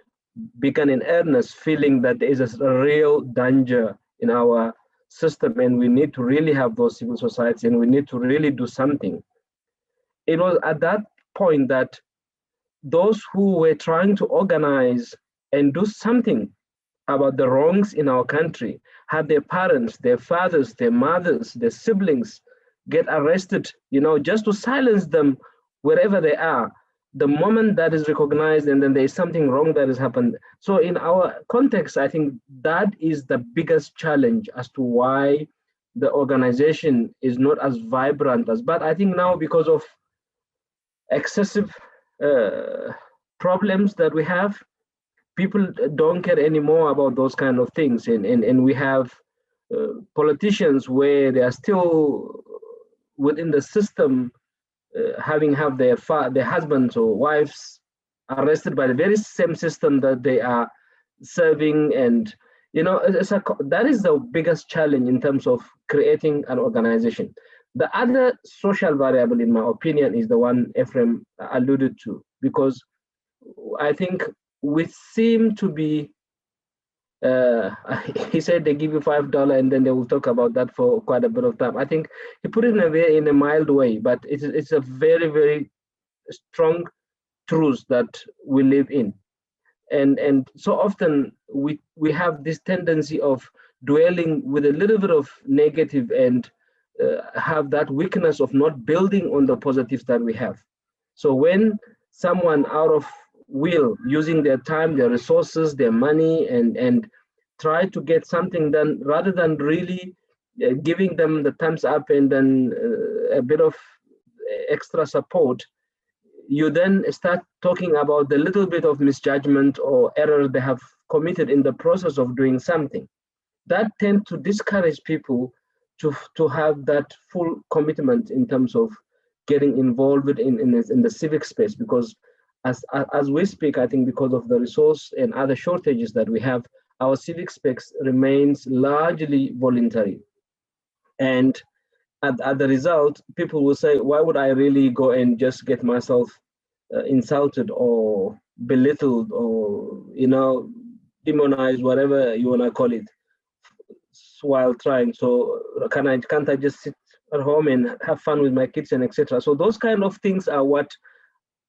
began in earnest feeling that there is a real danger in our system, and we need to really have those civil societies, and we need to really do something. It was at that point that those who were trying to organize and do something about the wrongs in our country had their parents, their fathers, their mothers, their siblings get arrested, you know, just to silence them wherever they are. The moment that is recognized, and then there is something wrong that has happened. So in our context, I think that is the biggest challenge as to why the organization is not as vibrant as, but I think now, because of excessive problems that we have, people don't care anymore about those kind of things, and we have politicians where they are still within the system, having their husbands or wives arrested by the very same system that they are serving, and you know, that is the biggest challenge in terms of creating an organization. The other social variable, in my opinion, is the one Ephraim alluded to, because I think we seem to be, he said they give you $5 and then they will talk about that for quite a bit of time. I think he put it in a mild way, but it's a very, very strong truth that we live in. And so often we have this tendency of dwelling with a little bit of negative, and have that weakness of not building on the positives that we have. So when someone out of will, using their time, their resources, their money, and try to get something done, rather than really giving them the thumbs up and then a bit of extra support, you then start talking about the little bit of misjudgment or error they have committed in the process of doing something. That tends to discourage people to have that full commitment in terms of getting involved in the civic space, because as we speak, I think because of the resource and other shortages that we have, our civic space remains largely voluntary. And at the result, people will say, why would I really go and just get myself insulted or belittled or, you know, demonized, whatever you want to call it, while trying. So can't I just sit at home and have fun with my kids and etc. So those kind of things are what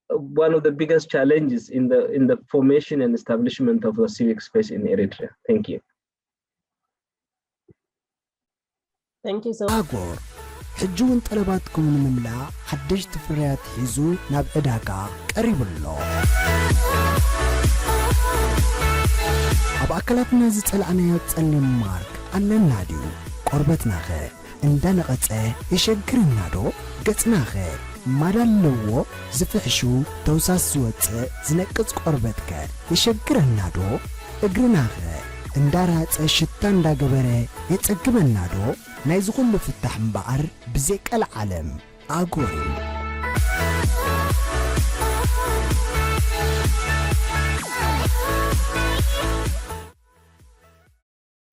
one of the biggest challenges in the formation and establishment of the civic space in Eritrea. Thank you. Thank you so much. أقول حجون طلباتكم المملا حدجت فريات حيزو ناب إداكا قريب الله أبا أكلاتنا زيت العنايات تسلم مارك أننا ديو قربتنا خير عندنا قطعه يشكرنا دو قطنا خير مدلو زفحشو توساس زوطه زنقص قربتك يشكرنا دو اغرنا خير اندارات شتا እንዳገበረ يصقبنا دو ናይ ዝኩሉ ፍታሕ ምባር ብዘይቀል ዓለም አጎሪ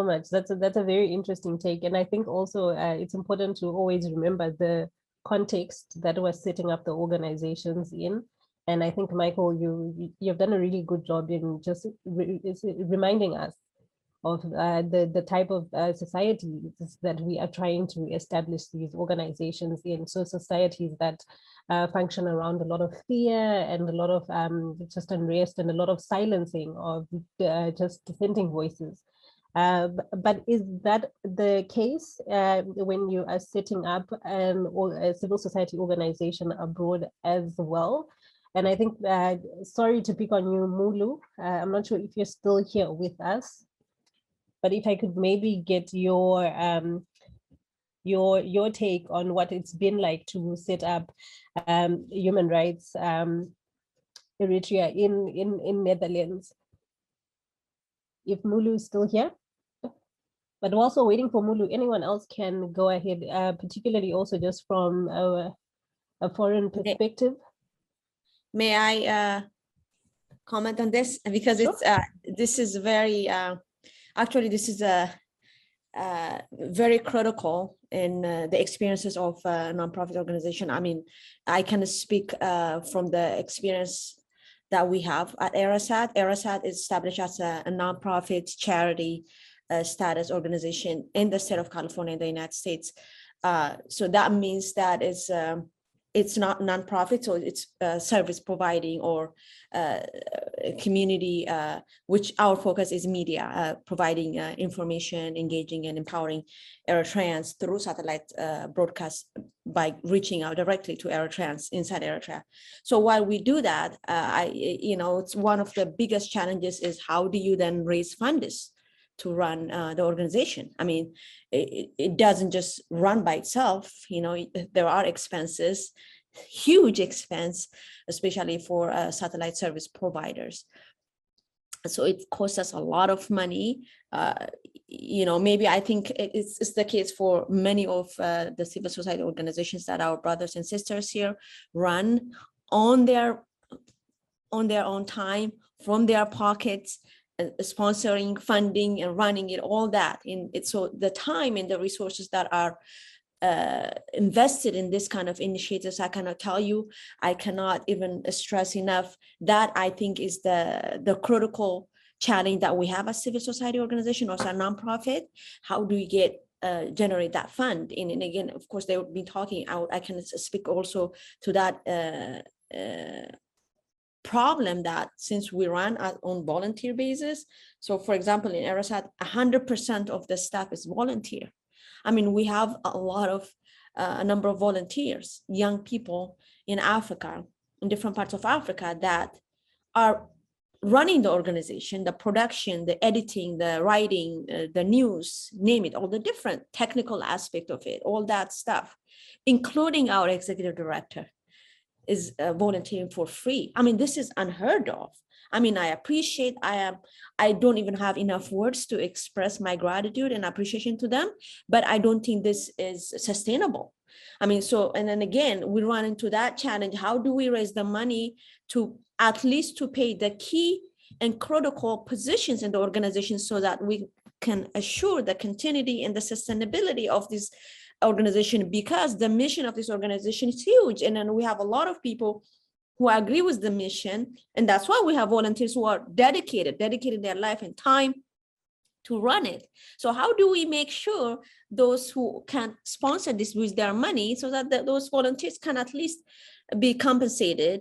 much. That's a very interesting take, and I think also it's important to always remember the context that was setting up the organizations in. And I think, Michael, you've done a really good job in just reminding us of the type of societies that we are trying to establish these organizations in. So societies that function around a lot of fear and a lot of just unrest and a lot of silencing of just dissenting voices. But is that the case when you are setting up a civil society organization abroad as well? And I think, sorry to pick on you, Mulu, I'm not sure if you're still here with us, but if I could maybe get your take on what it's been like to set up human rights Eritrea in Netherlands. If Mulu is still here. But also waiting for Mulu, anyone else can go ahead, particularly also just from a foreign perspective. May I comment on this? Because sure. This is very, actually this is very critical in the experiences of a nonprofit organization. I mean, I can speak from the experience that we have at Erisat. Erisat is established as a nonprofit charity status organization in the state of California in the United States. So that means that it's not nonprofit, so it's service providing or community, which our focus is media, providing information, engaging and empowering Eritreans through satellite broadcast by reaching out directly to Eritreans inside Eritrea. So while we do that, it's one of the biggest challenges is how do you then raise funds to run the organization? I mean, it doesn't just run by itself. There are expenses, huge expense, especially for satellite service providers. So it costs us a lot of money. Maybe I think it's the case for many of the civil society organizations that our brothers and sisters here run on their own time, from their pockets, sponsoring, funding, and running it, all that. So the time and the resources that are invested in this kind of initiatives, I cannot tell you, I cannot even stress enough that I think is the critical challenge that we have as civil society organization or as a nonprofit. How do we generate that fund? And again, of course, they would be talking out. I can speak also to that problem that since we run on volunteer basis, so for example in Erisat 100% of the staff is volunteer. I mean, we have a number of volunteers, young people in Africa, in different parts of Africa, that are running the organization, the production, the editing, the writing, the news, name it, all the different technical aspect of it, all that stuff, including our executive director is volunteering for free. I mean, this is unheard of. I mean, I don't even have enough words to express my gratitude and appreciation to them, but I don't think this is sustainable. I mean, and then again, we run into that challenge. How do we raise the money to at least to pay the key and critical positions in the organization so that we can assure the continuity and the sustainability of this organization, because the mission of this organization is huge. And then we have a lot of people who agree with the mission. And that's why we have volunteers who are dedicated their life and time to run it. So how do we make sure those who can sponsor this with their money so that those volunteers can at least be compensated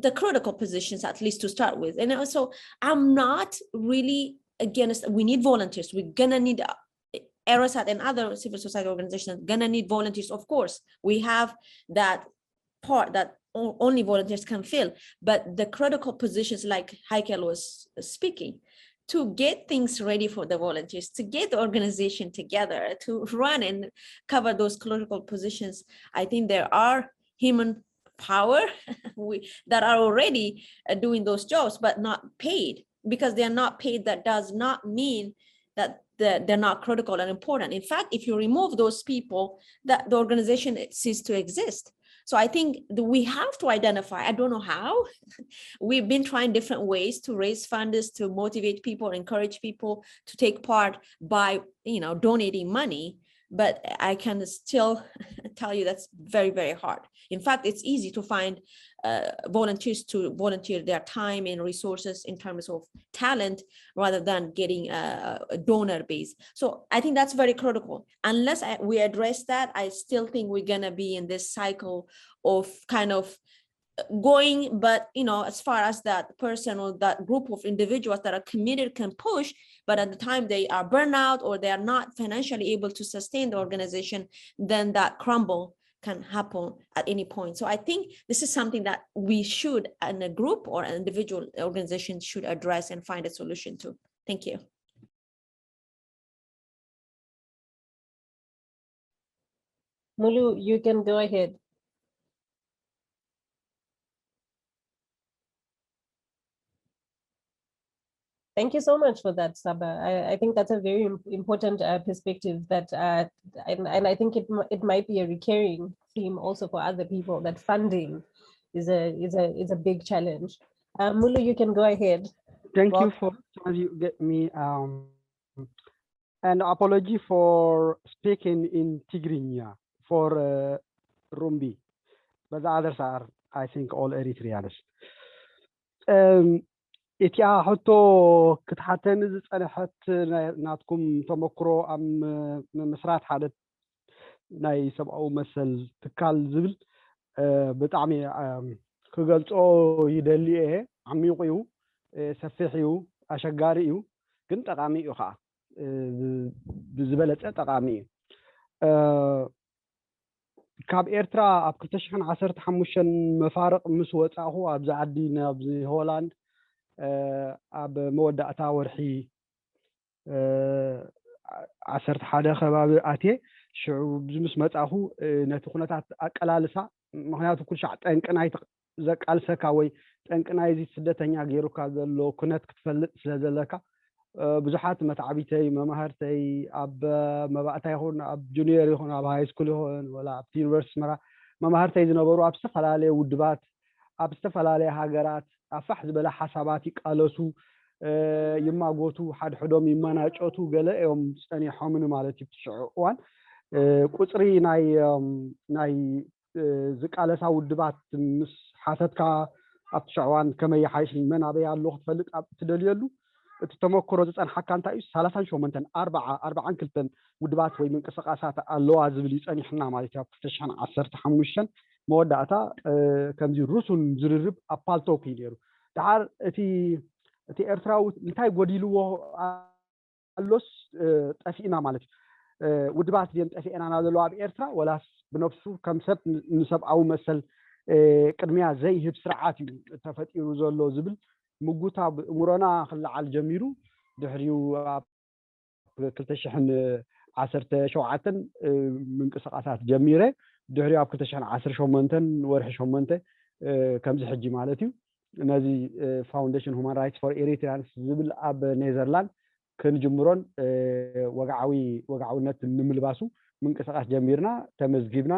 the critical positions, at least to start with? And also, I'm not really against, we need volunteers. We're gonna need ERISAT and other civil society organizations gonna need volunteers. Of course, we have that part that only volunteers can fill, but the critical positions like Heikel was speaking, to get things ready for the volunteers, to get the organization together, to run and cover those critical positions. I think there are human power that are already doing those jobs, but not paid. Because they are not paid, that does not mean that they're not critical and important. In fact, if you remove those people, that the organization ceases to exist. So I think we have to identify, I don't know how, we've been trying different ways to raise funds, to motivate people, encourage people to take part by, donating money, but I can still tell you that's very, very hard. In fact, it's easy to find volunteers to volunteer their time and resources in terms of talent rather than getting a donor base. So I think that's very critical. Unless we address that, I still think we're gonna be in this cycle of kind of going, but as far as that person or that group of individuals that are committed can push, but at the time they are burnout or they are not financially able to sustain the organization, then that crumble can happen at any point. So I think this is something that we should, in a group or an individual organization, should address and find a solution to. Thank you. Mulu, you can go ahead. Thank you so much for that, Saba. I think that's a very important perspective that, and I think it might be a recurring theme also for other people, that funding is a big challenge. Mulu, you can go ahead. Thank you for you get me an apology for speaking in Tigrinya for Rumbi, but the others are, I think, all Eritreans. إتيا حتى كتحتن زت ناتكم تمكرو أم مسرات حدث ناي سبعو مثل تكال زبل بتعمي كقلتو يدليه عميقيو سفيحيو أشجاريو كنت أقامي أخا بزبلة تقامي كاب إرترا أبكتشحن عصرت حموشن مفارق مسوت أهو أبزعدينا بهولاند أب مودعتا ورحي عصرت حدا خباب آتي شعو بزمس متأهو نتخونتات أقلالسا مخناتو كل شعب تنقناي زك ألسكاوي تنقناي زي سدتنيا غيروكا لو كنت كتفلت سلازلكا بزحات متعبيتي ممهرتي أب مبعتي هون أب جونيور هون أب هاي سكول هون ولا أب يونيفرسيتي مرة ممهرتي زنبرو أب سفلالي ودبات أب سفلالي هاجرات أفحز بلا حساباتي قالسو يما قوتو حد حدوم يما ناجوتو قال يوم ثاني حامن مالتي بتشعوان قصري ناي زقالسا ودبات مس حاسدكا ابتشعوان كما يحايش منابيا لوخ تفلق تدليلو تتمكرو زصن حكانتا 38 4 كلتن ودبات ወይ منقسقاسات አለዋ ዝብል ይጸኒሕና ማለት ያው 2015 መወዳእታ ከምዚ ሩሱን ዝርርብ አፓልቶ ኪሌሩ ዳር እቲ ኤርትራው እንታይ ጎዲልዎ አሎስ ጠፊና ማለት ውድባት ደም ጠፊና ናዘለው ኣብ ኤርትራ ወላስ ብነፍሱ ከምሰብ ንሰብአው መሰል ቅድሚያ ዘይህብ ስርዓት እዩ ተፈጢሩ ዘሎ ዝብል ምጉታ ሙሮና خلعل ጀሚሩ ድሕሪው 2017 منقسقاسات جميره ድሕሪው ኣብ 2018 ወርሒ 8 ከምዚ ሕጂ ማለት እዩ ነዚ ፋውንዴሽን ሁማን ራይትስ ፎር ኤሪትሪያንስ ዝብል ኣብ ኔዘርላንድ ክንጅምሮን ወጋዓውነት ንምልባሱ منقسقاس ጀሚርና ተመዝጊብና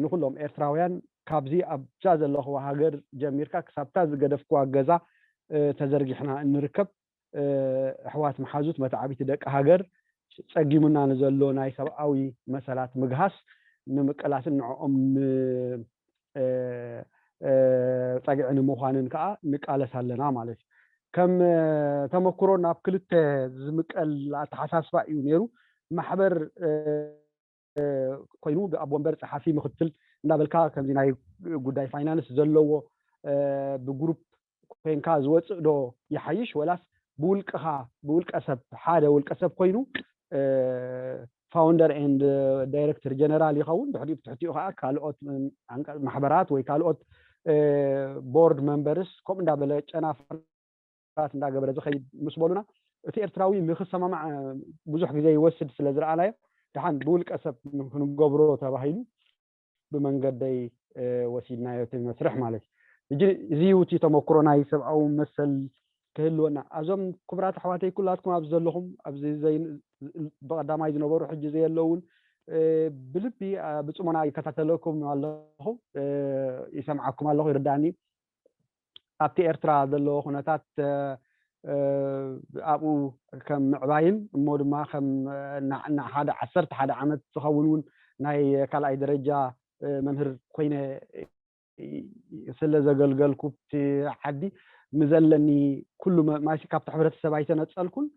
ንኩሎም ኤርትራውያን ካብዚ ኣብዛ ዘለኹ ሃገር ጀሚርካ ክሳብታ ዝገደፍኩ ኣገዛ ተዘርጊሕና እንርከብ ኣሕዋት መሓዙት መታዓቢት ደቂ ሃገር ጸጊሙና ንዘሎ ናይ ሰብአዊ መሰላት ምግሃስ ንምቅላስን ንዕኦም ጸጊዕን ምዃንን ከዓ ንቃለስ ኣለና ማለት كم تمكرو ناب كلت زمقل اتحساسبا ايو نيرو محبر كوينو ابو منبر صحافي مختل እንዳበልካ ከምዚ ናይ ጉዳይ ፋይናንስ ዘለዎ ብግሩፕ ኮንካ ዝወፅእ ዶ ይሓይሽ ወላስ ብውልቀሰብ ሓደ ውልቀሰብ ኮይኑ ፋውንደር ኤንድ ዳይሬክተር ጀነራል ይኸውን ድሕሪኡ ትሕቲኡ ከዓ ካልኦት ማሕበራት ወይ ካልኦት ቦርድ ሜምበርስ ከም እንዳበለ ጨናፍራት እንዳገበረ ዝኸይድ ምስ በሉና እቲ ኤርትራዊ ንኽሰማማዕ ብዙሕ ግዜ ይወስድ ስለ ዝረኣናዮ ድሓን ብውልቀሰብ ክንገብሮ ተባሂሉ بمنقدي وسيلنا يتمسرح مالك زيوتي تمكرو ناي سبعو مسل كهلونا أزم كبرات حواتي كلاتكم أبزلهم أبزي زي بقدام عايز نبرو حج زي اللون بلبي بتسمونا يكتاتلوكم الله يسمعكم الله يرداني أبتي إرترا دلو كونتات أبو كم عباين مود ما خم هذا عصرت هذا عمد تخونون ناي كلا درجة ممهر كوينه سله زغلغلكو حدي مزلني كل ما شي كابت حبرت سبايتنا تصلكون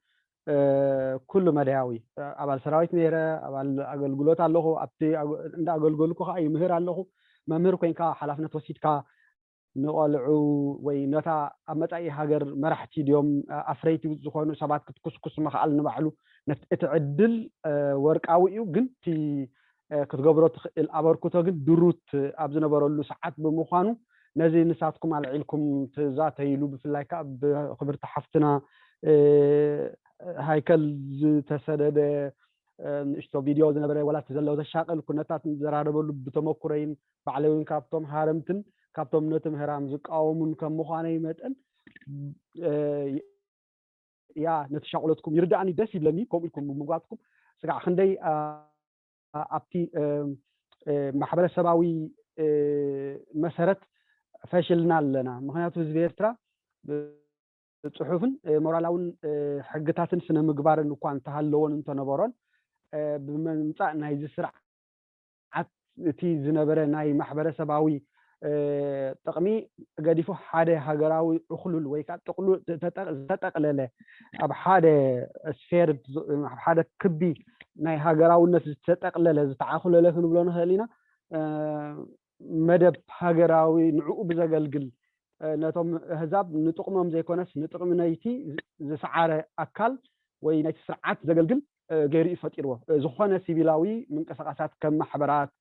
كل مداوي ابال سراويت نيره ابال اغلغلوت الله ابتي اندا اغلغلكو اي مهر الله ممهر كوينكا حلافنت وسيدكا نقلعو وي نتا امطاي هاجر مرحتي ديوم افريتي زخونو سبات كتكسكس مخال نبعلو نتعدل ورقاويو غنتي كتغبرو تخيل ابركوتو ግን ድሩት ኣብ ዝነበረሉ ሰዓት በመዃኑ ነዚ ንሳትኩም አልዒልኩም ትዛተይሉ ብፍላይካ ብኽብርቲ ሓፍትና ሃይከል ዝተሰደደ ንሽቶ ቪድዮ ዝነበረ ወላ ተዘለው ተሻቀል ኩነታት ዘራረበሉ ብተመኩረይን ባዕለውን ካብቶም ሃረምትን ካብቶም ነቲ ምህራም ዝቃወሙን ከም ምዃነይ መጠን ያ ነተሻቀለትኩም ይርዳእኒ ደስ ይብለኒ ከምኢልኩም ብምጓትኩም ስጋዕ ክንደይ أبتي محبرة سباوي مسارات فشلنا لنا مهنياتو زبيرترا صحفن مورالون حقتاتن سنه مغبارن እንኳን ተሃለውን እንተነበረን በመምጻእ ናይ ዝስርዓት እቲ ዝነበረ ናይ ማሕበረ ሰባዊ ጥቕሚ ገዲፉ ሓደ ሃገራዊ እኽሉል ወይ ከዓ ጥቕሉ ተጠቕለለ ኣብ ሓደ ስፌር ሓደ ክቢ ናይ ሃገራውነት ዝተጠቕለለ ዝተዓኸለለ ክንብሎ ንኽእል ኢና መደብ ሃገራዊ ንዕኡ ብዘገልግል ነቶም ህዛብ ንጥቕሞም ዘይኮነስ ንጥቕሚ ናይቲ ዝሰዓረ ኣካል ወይ ናይቲ ስርዓት ዘገልግል ገይሩ ይፈጢርዎ ዝኾነ ሲቪላዊ ምንቅስቓሳት ከም ማሕበራት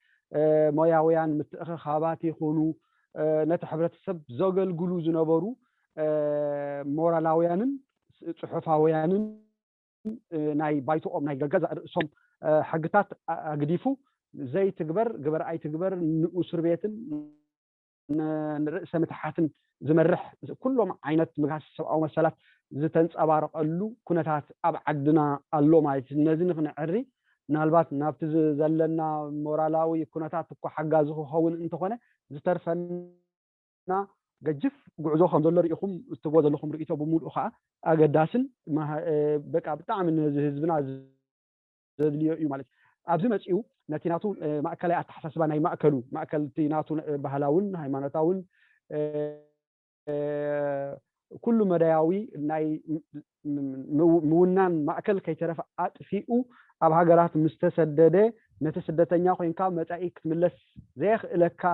ሞያውያን ምትእኽኻባት ይኹኑ ነቲ ሕብረተሰብ ዘገልግሉ ዝነበሩ ሞራላውያንን ጽሑፋውያንን ናይ ባይቶኦም ናይ ገዛ ርእሶም ሕግታት ኣግዲፉ ዘይትግበር ግበር ኣይትግበር ንኡስር ቤትን ንርእሰ ምትሓትን ዝመርሕ ኩሎም ዓይነት ምግሃስ ሰብኣዊ መሰላት ዝተንጸባረቐሉ ኩነታት ኣብ ዓድና ኣሎ ማለት ነዚ ንኽንዕሪ ምናልባት ናብቲ ዘለና ሞራላዊ ኩነታት እኮ ሓጋዚ ክኸውን እንተኾነ ዝተርፈና ገጅፍ ጉዕዞ ከም ዘሎ ርኢኹም እትጎ ዘለኹም ርኢቶ ብምሉእ ከዓ ኣገዳስን በቃ ብጣዕሚ ነዚ ህዝብና ዘድልዮ እዩ ማለት ኣብዚ መፂኡ ነቲ ናቱ ማእከላይ ኣተሓሳስባ ናይ ማእከልቲ ናቱ ባህላውን ሃይማኖታውን ኩሉ መዳያዊ ናይ ምውናን ማእከል ከይተረፈ ኣጥፊኡ ኣብ ሃገራት ምስተሰደደ ነቲ ስደተኛ ኮይንካ መጻኢ ክትምለስ ዘይኽእለካ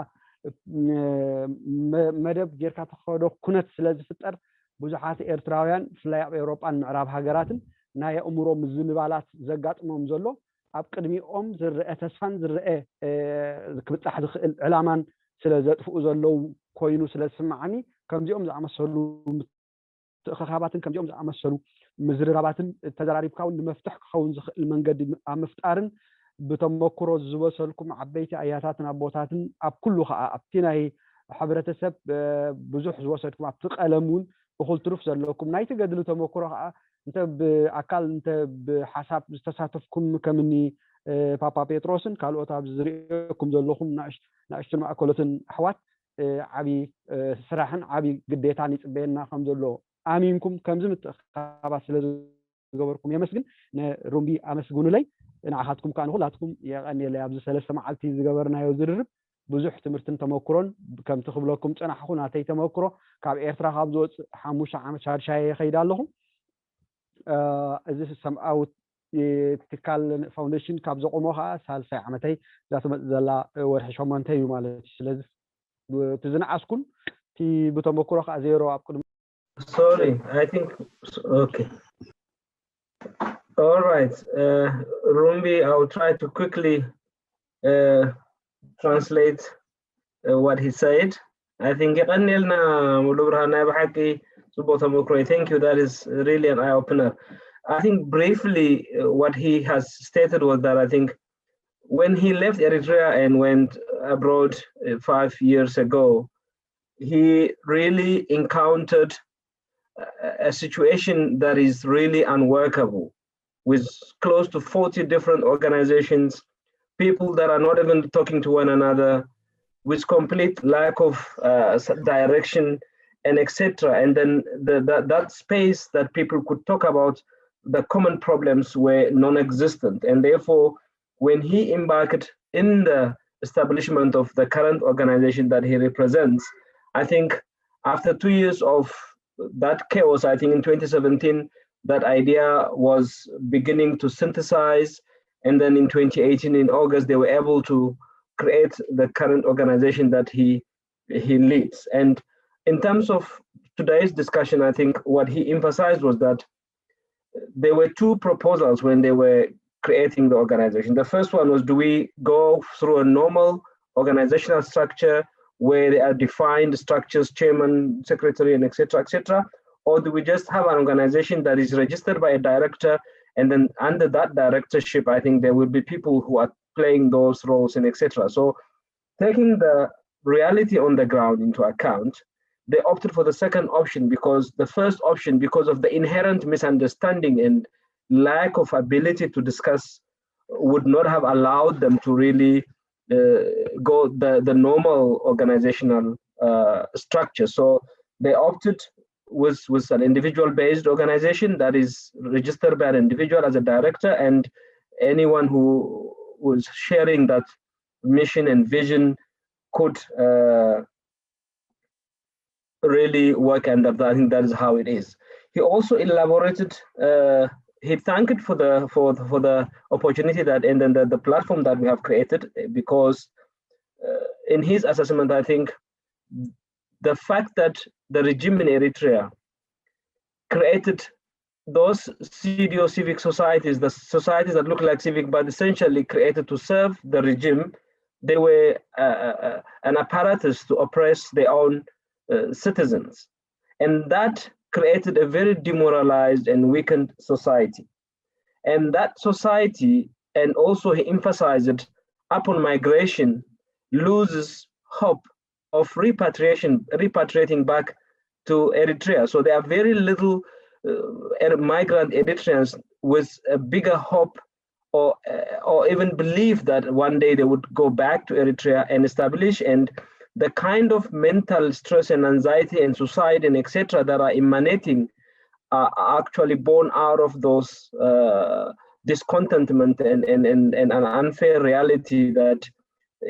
መደብ ጌርካ ተኸዶ ኩነት ስለ ዝፍጠር ብዙሓት ኤርትራውያን ብፍላይ ኣብ ኤውሮጳን ምዕራብ ሃገራትን ናይ ኣእምሮ ምዝንባላት ዘጋጥሞም ዘሎ ኣብ ቅድሚኦም ዝርአ ተስፋን ዝርአ ክብፃሕ ዝኽእል ዕላማን ስለ ዘጥፍኡ ዘለው ኮይኑ ስለ ዝስማዓኒ ከምዚኦም ዝኣመሰሉ ምትእኽኻባትን ከምዚኦም ዝኣመሰሉ ምዝርራባትን ተዘራሪብካ እውን ንመፍትሕ ክኸውን ዝኽእል መንገዲ ኣብ ምፍጣርን ብተመክሮ ዝበሰልኩም ዓበይቲ ኣያታትን ኣቦታትን ኣብ ኩሉ ከዓ ኣብቲ ናይ ሕብረተሰብ ብዙሕ ዝወሰድኩም ኣብቲ ቀለም እውን እኹል ትሩፍ ዘለኩም ናይቲ ገድሊ ተመክሮ ከዓ እንተ ብኣካል እንተ ብሓሳብ ዝተሳተፍኩም ከምኒ ፓፓ ጴጥሮስን ካልኦት ኣብ ዝሪእኩም ዘለኹም ናእሽትን ማእከሎትን ኣሕዋት ዓብዪ ስራሕን ዓብዪ ግዴታን ይፅበየና ከም ዘሎ ኣሚንኩም ከምዚ ምትእኽኻባት ስለ ዝገበርኩም የመስግን ንሩምቢ ኣመስግኑለይ ንዓኻትኩም ከዓ ንኹላትኩም የቐኒየለይ ኣብዚ 3 መዓልቲ ዝገበርናዮ ዝርርብ ብዙሕ ትምህርትን ተመክሮን ከምቲ ክብለኩም ፀናሕኹ ናተይ ተመክሮ ካብ ኤርትራ ካብ ዝወፅእ 5 ዓመት ሻድሻይ ከይዳ ኣለኹ እዚ ሰምኣዊ ትካል ፋውንዴሽን ካብ ዘቆሞ ከዓ ሳልሳይ ዓመተይ ዛትመፅእ ዘላ ወርሒ 8 እዩ ማለት እዩ ስለዚ እቲ ዝነዓስኩን እቲ ብተመክሮ ከዓ ዜሮ ኣብ ቅድሚ Sorry, I think, okay. All right, Rumbi, I'll try to quickly translate what he said. I think thank you, that is really an eye-opener. I think briefly what he has stated was that I think when he left Eritrea and went abroad 5 years ago, he really encountered a situation that is really unworkable, with close to 40 different organizations, people that are not even talking to one another, with complete lack of direction and etc. And then that space that people could talk about the common problems were non-existent. And therefore, when he embarked in the establishment of the current organization that he represents, I think after 2 years of that chaos, I think in 2017, that idea was beginning to synthesize. And then in 2018, in August, they were able to create the current organization that he leads. And in terms of today's discussion, I think what he emphasized was that there were 2 proposals when they were creating the organization. The first one was, do we go through a normal organizational structure where there are defined structures, chairman, secretary, and etc., or do we just have an organization that is registered by a director, and then under that directorship, I think there will be people who are playing those roles and etc. So taking the reality on the ground into account, they opted for the second option, because the first option, because of the inherent misunderstanding and lack of ability to discuss, would not have allowed them to really go the normal organizational structure. So they opted with an individual-based organization that is registered by an individual as a director, and anyone who was sharing that mission and vision could really work under that. I think that is how it is. He also elaborated. He thanked for the opportunity that, and then the platform that we have created, because in his assessment, I think the fact that the regime in Eritrea created those pseudo-civic societies, the societies that look like civic, but essentially created to serve the regime, they were an apparatus to oppress their own citizens. And that created a very demoralized and weakened society. And that society, and also he emphasized, upon migration, loses hope of repatriating back to Eritrea. So there are very little migrant Eritreans with a bigger hope or even belief that one day they would go back to Eritrea and establish, and the kind of mental stress and anxiety and suicide and etc. that are emanating are actually born out of those discontentment and an unfair reality that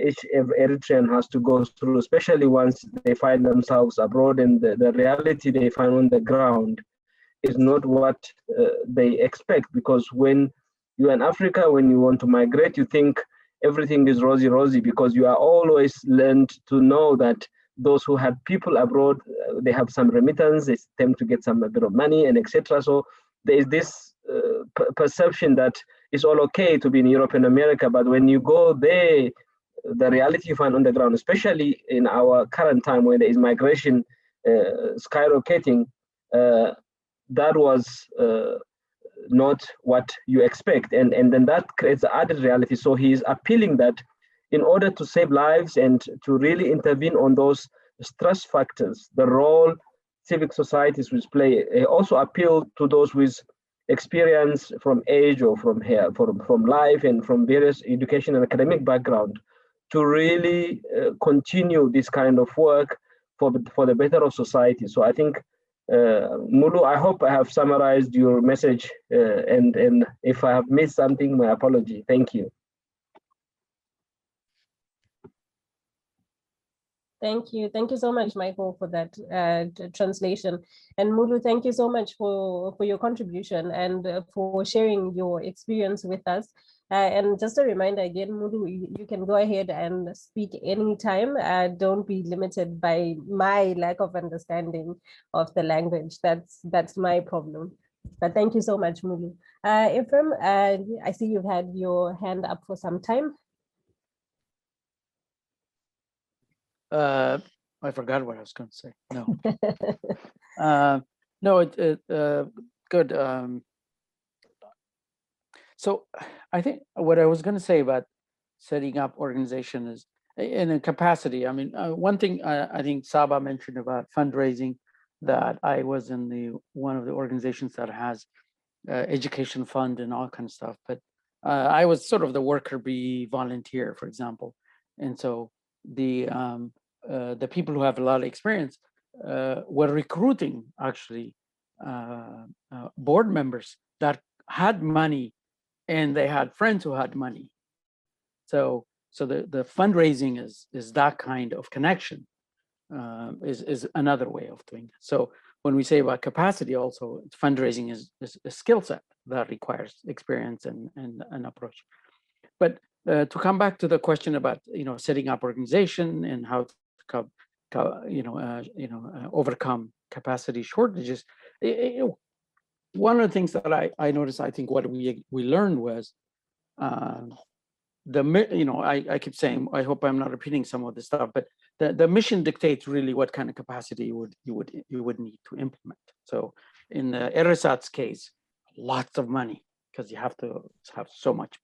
each Eritrean has to go through, especially once they find themselves abroad, and the reality they find on the ground is not what they expect. Because when you're in Africa, when you want to migrate, you think everything is rosy, because you are always learned to know that those who had people abroad, they have some remittance, they tend to get a bit of money and etc. So there is this perception that it's all okay to be in Europe and America, but when you go there, the reality you find on the ground, especially in our current time when there is migration skyrocketing, that was not what you expect, and then that creates added reality. So he is appealing that in order to save lives and to really intervene on those stress factors, the role civic societies will play. He also appealed to those with experience from age or from life and from various education and academic background to really continue this kind of work for the better of society. So I think Mulu, I hope I have summarized your message, and if I have missed something, my apology. Thank you. Thank you. Thank you so much, Michael, for that translation. And Mulu, thank you so much for your contribution and for sharing your experience with us. And just a reminder again, Mulu, you can go ahead and speak anytime. Don't be limited by my lack of understanding of the language. That's my problem. But thank you so much, Mulu. Ephraim, I see you've had your hand up for some time. I forgot what I was going to say. No, no, good. So I think what I was going to say about setting up organization is in a capacity. I mean, one thing I think Saba mentioned about fundraising, that I was in one of the organizations that has education fund and all kind of stuff, but I was sort of the worker bee volunteer, for example, and so the people who have a lot of experience were recruiting actually board members that had money, and they had friends who had money. So the fundraising is that kind of connection, is another way of doing it. So when we say about capacity, also fundraising is a skill set that requires experience and approach. But to come back to the question about setting up organization and how to overcome capacity shortages, one of the things that I noticed, I think what we learned was I keep saying, I hope I'm not repeating some of the stuff, but the mission dictates really what kind of capacity you would need to implement. So in the Erisat's case, lots of money, because you have to have so much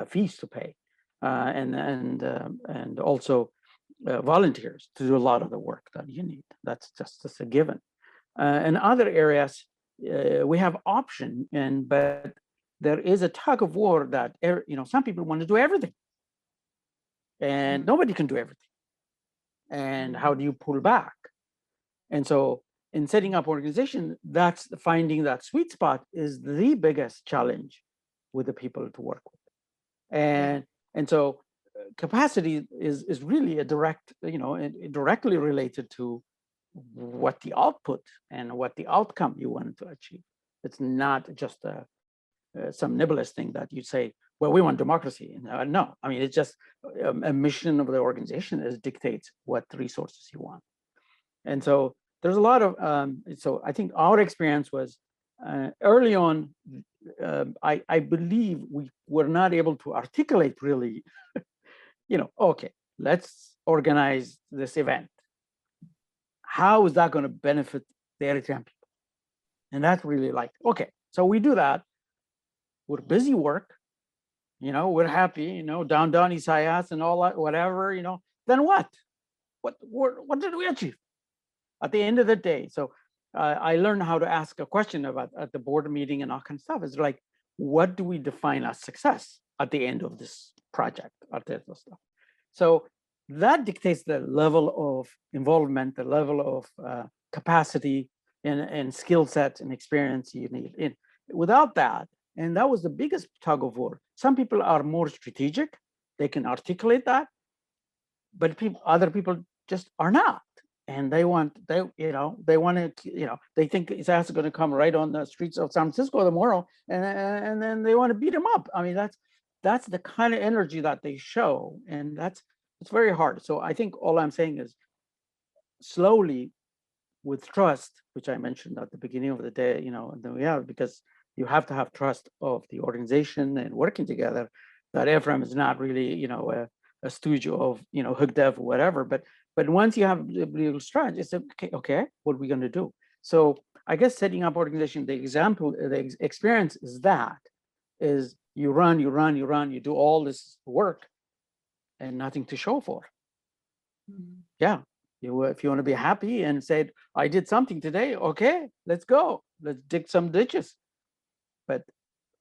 fees to pay, and also volunteers to do a lot of the work that you need. That's just a given. In other areas, we have option, but there is a tug of war that some people want to do everything, and nobody can do everything. And how do you pull back? And so in setting up organization, that's finding that sweet spot is the biggest challenge with the people to work with. And so capacity is really a direct, directly related to what the output and what the outcome you want to achieve. It's not just some nebulous thing that you say, well, we want democracy. No, I mean, it's just a mission of the organization that dictates what resources you want. And so there's a lot of, so I think our experience was early on, I believe we were not able to articulate really, okay, let's organize this event. How is that going to benefit the Eritrean people? And that's really like, okay, so we do that. We're busy work, we're happy, down Isaias and all that, whatever, then what? What did we achieve at the end of the day? So I learned how to ask a question about at the board meeting and all kinds of stuff. It's like, what do we define as success at the end of this project? Stuff. So that dictates the level of involvement, the level of capacity and skill set and experience you need. And without that, and that was the biggest tug of war. Some people are more strategic; they can articulate that, but other people just are not. And they want to, they think Isaias is going to come right on the streets of San Francisco tomorrow, and then they want to beat him up. I mean, that's the kind of energy that they show, and it's very hard. So I think all I'm saying is slowly, with trust, which I mentioned at the beginning of the day, because you have to have trust of the organization and working together, that Ephraim is not really, a stooge of, Hugdev or whatever, but once you have the real strategy, it's okay, what are we going to do? So I guess setting up organization, the experience is you run, you do all this work and nothing to show for. Yeah, if you want to be happy and say, I did something today, okay, let's go, let's dig some ditches. But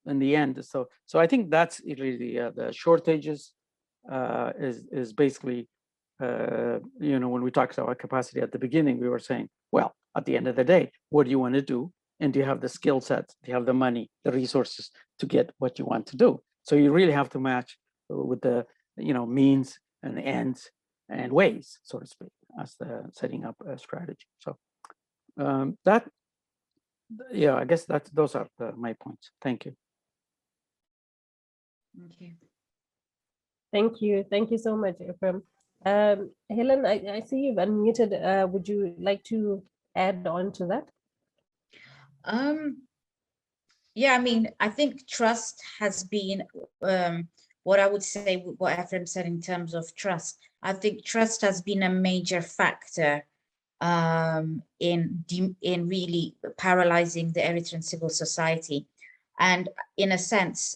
in the end, so I think that's really the shortages is basically, when we talked about capacity at the beginning, we were saying, well, at the end of the day, what do you want to do? And do you have the skill set? Do you have the money, the resources to get what you want to do? So you really have to match with the, means and the ends and ways, so to speak, as the setting up a strategy. So yeah, I guess those are my points. Thank you. Okay. Thank you. Thank you so much, Ephraim. Helen, I see you've unmuted. Would you like to add on to that? Yeah, I mean, I think trust has been what I would say, what Ephraim said in terms of trust. I think trust has been a major factor in really paralyzing the Eritrean civil society. And in a sense,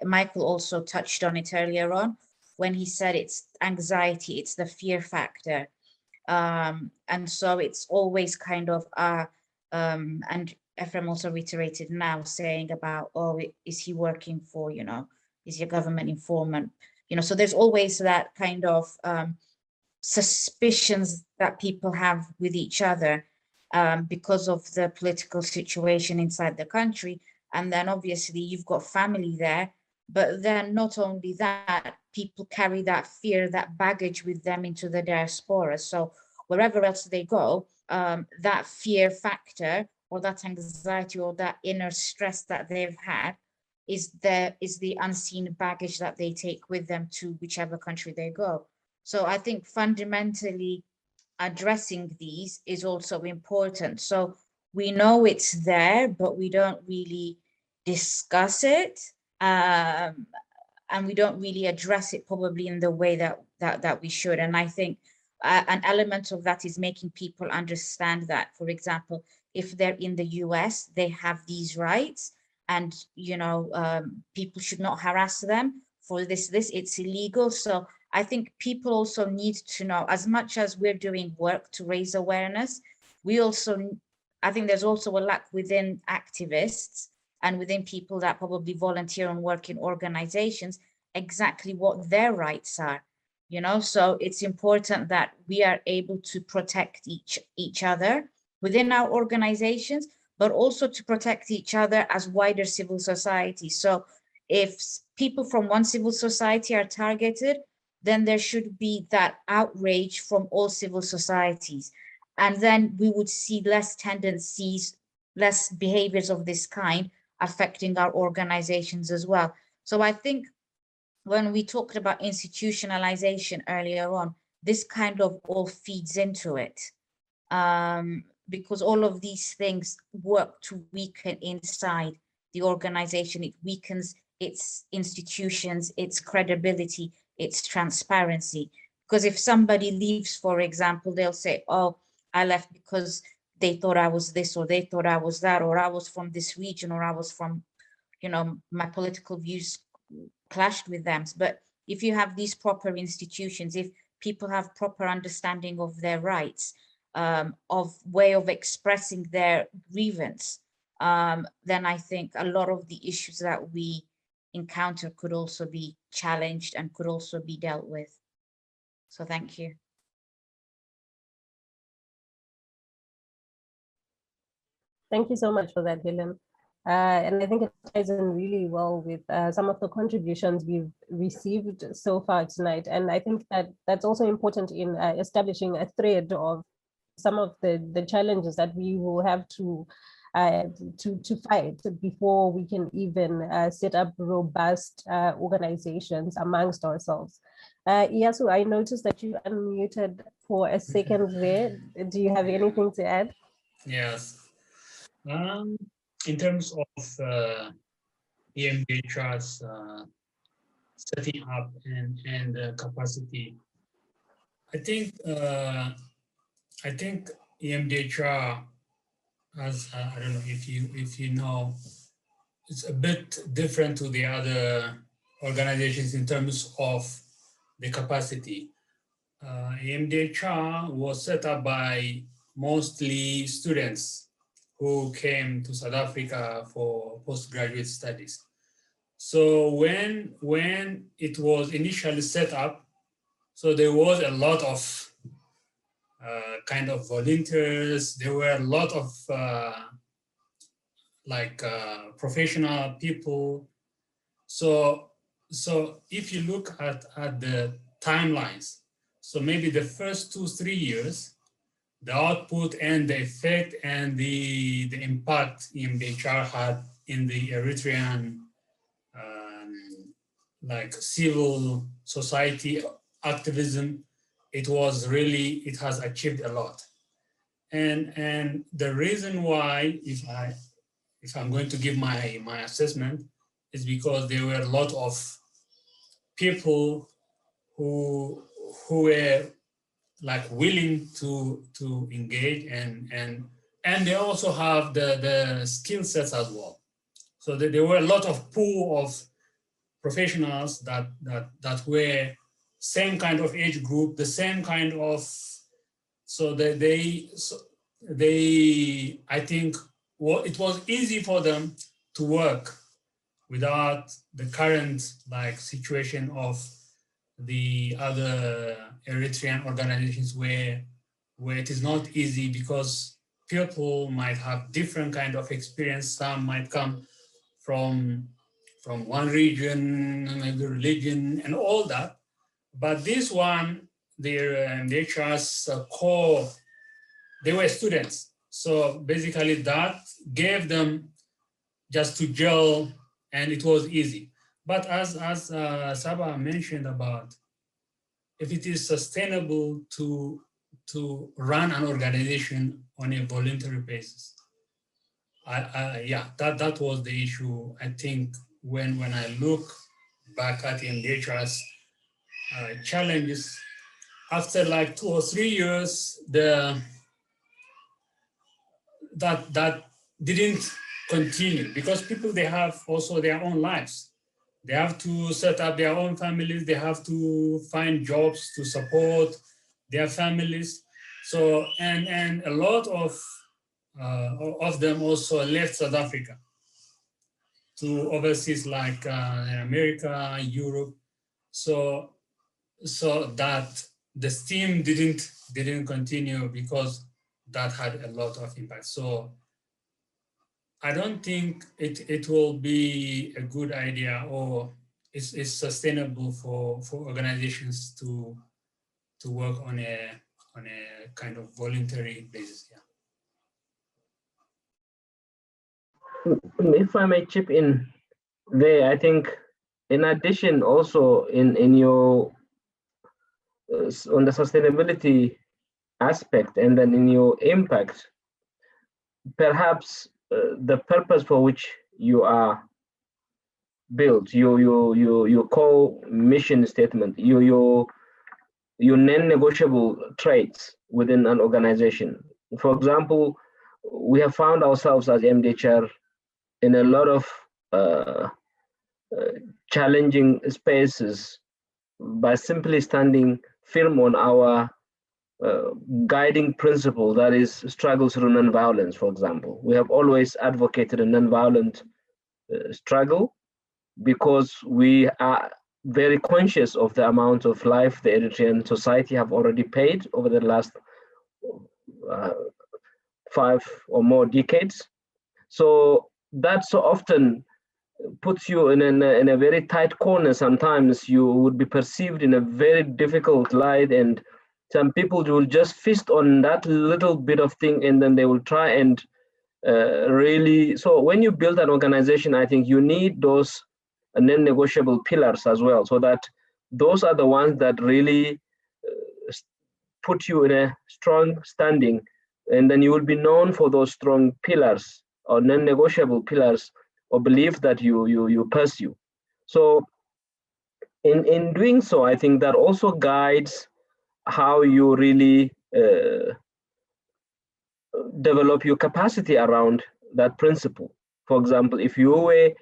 Michael also touched on it earlier on when he said it's anxiety, it's the fear factor. And so it's always kind of, and Ephraim also reiterated now saying about, oh, is he working for, you know, is he a government informant? You know, so there's always that kind of suspicions that people have with each other because of the political situation inside the country. And then obviously you've got family there, but then not only that, people carry that fear, that baggage with them into the diaspora. So wherever else they go, that fear factor or that anxiety or that inner stress that they've had is the unseen baggage that they take with them to whichever country they go. So I think fundamentally addressing these is also important. So we know it's there, but we don't really discuss it, and we don't really address it probably in the way that we should. And I think an element of that is making people understand that, for example, if they're in the US, they have these rights, and you know, people should not harass them for this, it's illegal. So I think people also need to know, as much as we're doing work to raise awareness, I think there's also a lack within activists and within people that probably volunteer and work in organizations, exactly what their rights are, you know. So it's important that we are able to protect each other within our organizations, but also to protect each other as wider civil society. So if people from one civil society are targeted, then there should be that outrage from all civil societies. And then we would see less tendencies, less behaviors of this kind affecting our organizations as well. So I think when we talked about institutionalization earlier on, this kind of all feeds into it, because all of these things work to weaken inside the organization. It weakens its institutions, its credibility, its transparency. Because if somebody leaves, for example, they'll say, oh, I left because they thought I was this, or they thought I was that, or I was from this region, or I was from, you know, my political views clashed with them. But if you have these proper institutions, if people have proper understanding of their rights, of way of expressing their grievance, then I think a lot of the issues that we encounter could also be challenged and could also be dealt with. So thank you. Thank you so much for that, Helen. And I think it ties in really well with some of the contributions we've received so far tonight. And I think that that's also important in establishing a thread of some of the challenges that we will have to fight before we can even set up robust organizations amongst ourselves. Iyasu, I noticed that you unmuted for a second there. Do you have anything to add? Yes. In terms of EMDHR's setting up and capacity, I think EMDHR, as I don't know if you know, it's a bit different to the other organizations in terms of the capacity. EMDHR was set up by mostly students who came to South Africa for postgraduate studies. So when it was initially set up, so there was a lot of kind of volunteers. There were a lot of professional people. So if you look at the timelines, So maybe the first 2-3 years, the output and the effect and the impact MDHR had in the Eritrean like civil society activism, it has achieved a lot. And the reason why, if I'm going to give my assessment, is because there were a lot of people who were like willing to engage, and they also have the skill sets as well. So there were a lot of pool of professionals that were same kind of age group, the same kind of, so they I think it was easy for them to work without the current like situation of the other Eritrean organizations where it is not easy, because people might have different kind of experience. Some might come from one region, maybe religion and all that. But this one, their HR's core, they were students. So basically that gave them just to gel, and it was easy. But as Saba mentioned about, if it is sustainable to run an organization on a voluntary basis, that was the issue. I think when I look back at MDHR's challenges, after like 2 or 3 years, that didn't continue, because people, they have also their own lives. They have to set up their own families. They have to find jobs to support their families. So, and a lot of them also left South Africa to overseas like America, Europe. So that the steam didn't continue, because that had a lot of impact. So I don't think it will be a good idea, or it's sustainable for organizations to work on a kind of voluntary basis. Yeah. If I may chip in there, I think in addition also in your on the sustainability aspect, and then in your impact, perhaps the purpose for which you are built, your core mission statement, your non-negotiable traits within an organization. For example, we have found ourselves as MDHR in a lot of challenging spaces by simply standing firm on our guiding principle, that is struggle through non-violence. For example, we have always advocated a non-violent struggle, because we are very conscious of the amount of life the Eritrean society have already paid over the last 5 or more decades. So that so often puts you in a very tight corner. Sometimes you would be perceived in a very difficult light, and some people will just feast on that little bit of thing, and then they will try and really. So when you build an organization, I think you need those non-negotiable pillars as well, so that those are the ones that really put you in a strong standing, and then you will be known for those strong pillars or non-negotiable pillars or belief that you pursue. So in doing so, I think that also guides how you really develop your capacity around that principle. For example, if you were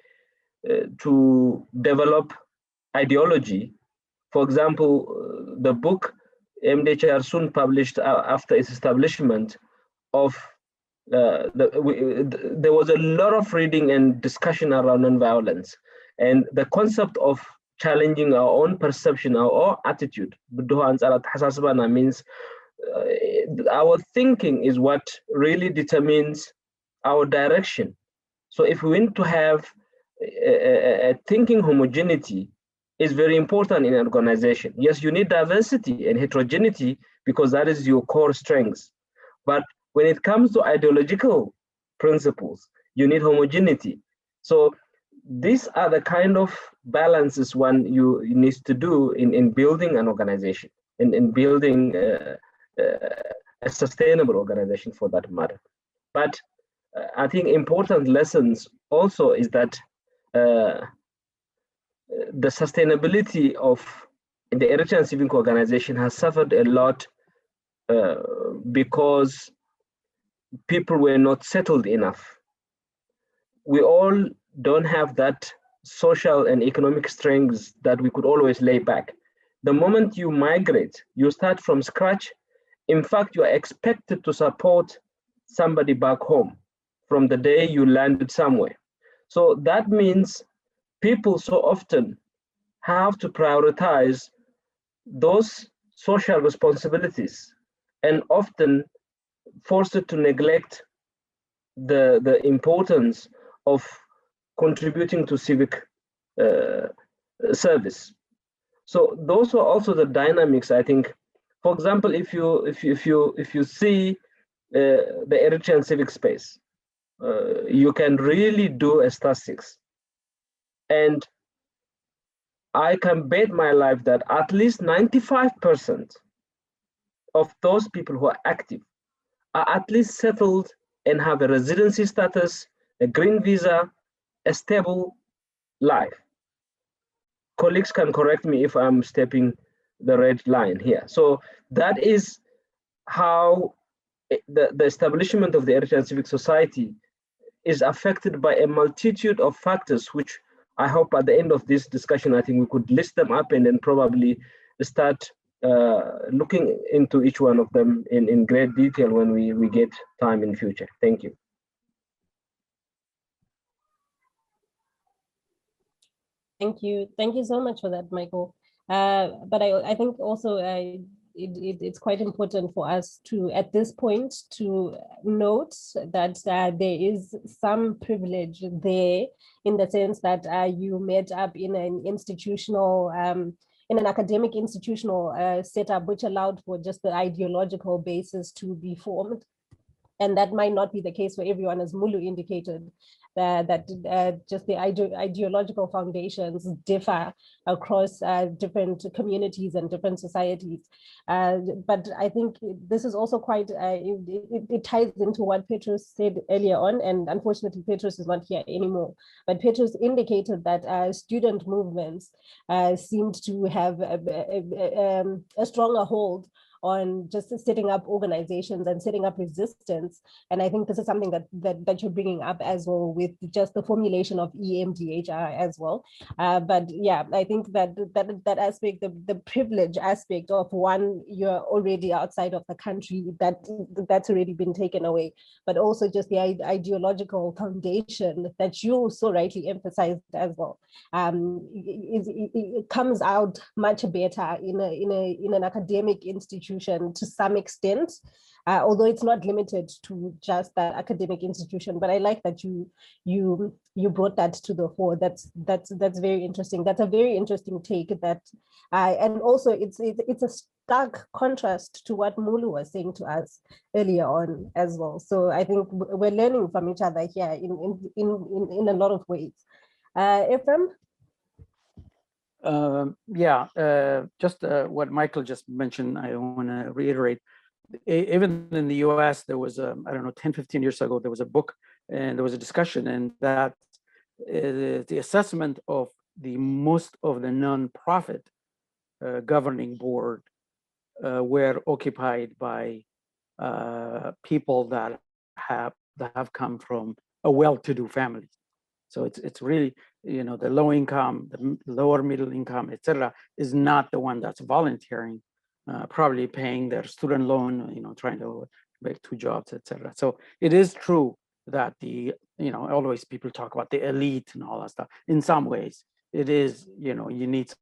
to develop ideology, for example, the book MDHR soon published after its establishment of there was a lot of reading and discussion around nonviolence, and the concept of challenging our own perception, our own attitude means our thinking is what really determines our direction. So if we want to have a thinking homogeneity, is very important in an organization. Yes, you need diversity and heterogeneity because that is your core strengths. But when it comes to ideological principles, you need homogeneity. So these are the kind of balances one you needs to do in building an organization, in building a sustainable organization for that matter. But I think important lessons also is that the sustainability of the Eritrean civic organization has suffered a lot because people were not settled enough. We all don't have that social and economic strengths that we could always lay back. The moment you migrate, you start from scratch. In fact, you are expected to support somebody back home from the day you landed somewhere. So that means people so often have to prioritize those social responsibilities and often forced to neglect the importance of contributing to civic service. So those are also the dynamics, I think. For example, if you see the Eritrean civic space, you can really do a statistics. And I can bet my life that at least 95% of those people who are active are at least settled and have a residency status, a green visa, a stable life. Colleagues can correct me if I'm stepping the red line here. So that is how the establishment of the Eritrean civic society is affected by a multitude of factors, which I hope at the end of this discussion, I think we could list them up and then probably start looking into each one of them in great detail when we get time in future. Thank you. Thank you so much for that, Michael. But I think also it's quite important for us to, at this point, to note that there is some privilege there, in the sense that you met up in an institutional, in an academic institutional setup, which allowed for just the ideological basis to be formed. And that might not be the case for everyone, as Mulu indicated, that just the ideological foundations differ across different communities and different societies. But I think this is also quite, it ties into what Petrus said earlier on, and unfortunately Petrus is not here anymore. But Petrus indicated that student movements seemed to have a stronger hold on just setting up organizations and setting up resistance. And I think this is something that you're bringing up as well, with just the formulation of EMDHR as well. But yeah, I think that aspect, the privilege aspect of one, you're already outside of the country, that's already been taken away. But also just the ideological foundation that you so rightly emphasized as well. It comes out much better in an academic institution to some extent, although it's not limited to just that academic institution. But I like that you brought that to the fore. That's very interesting. That's a very interesting take. That and also it's a stark contrast to what Mulu was saying to us earlier on as well. So I think we're learning from each other here in a lot of ways. Ephraim? Just what Michael just mentioned, I want to reiterate. Even in the US, there was, I don't know, 10, 15 years ago, there was a book and there was a discussion, and that the assessment of most of the nonprofit governing board were occupied by people that have come from a well-to-do family. So it's really, you know, the low income, the lower middle income, etc., is not the one that's volunteering, probably paying their student loan, you know, trying to make 2 jobs, etc. So it is true that always people talk about the elite and all that stuff. In some ways, it is, you know, you need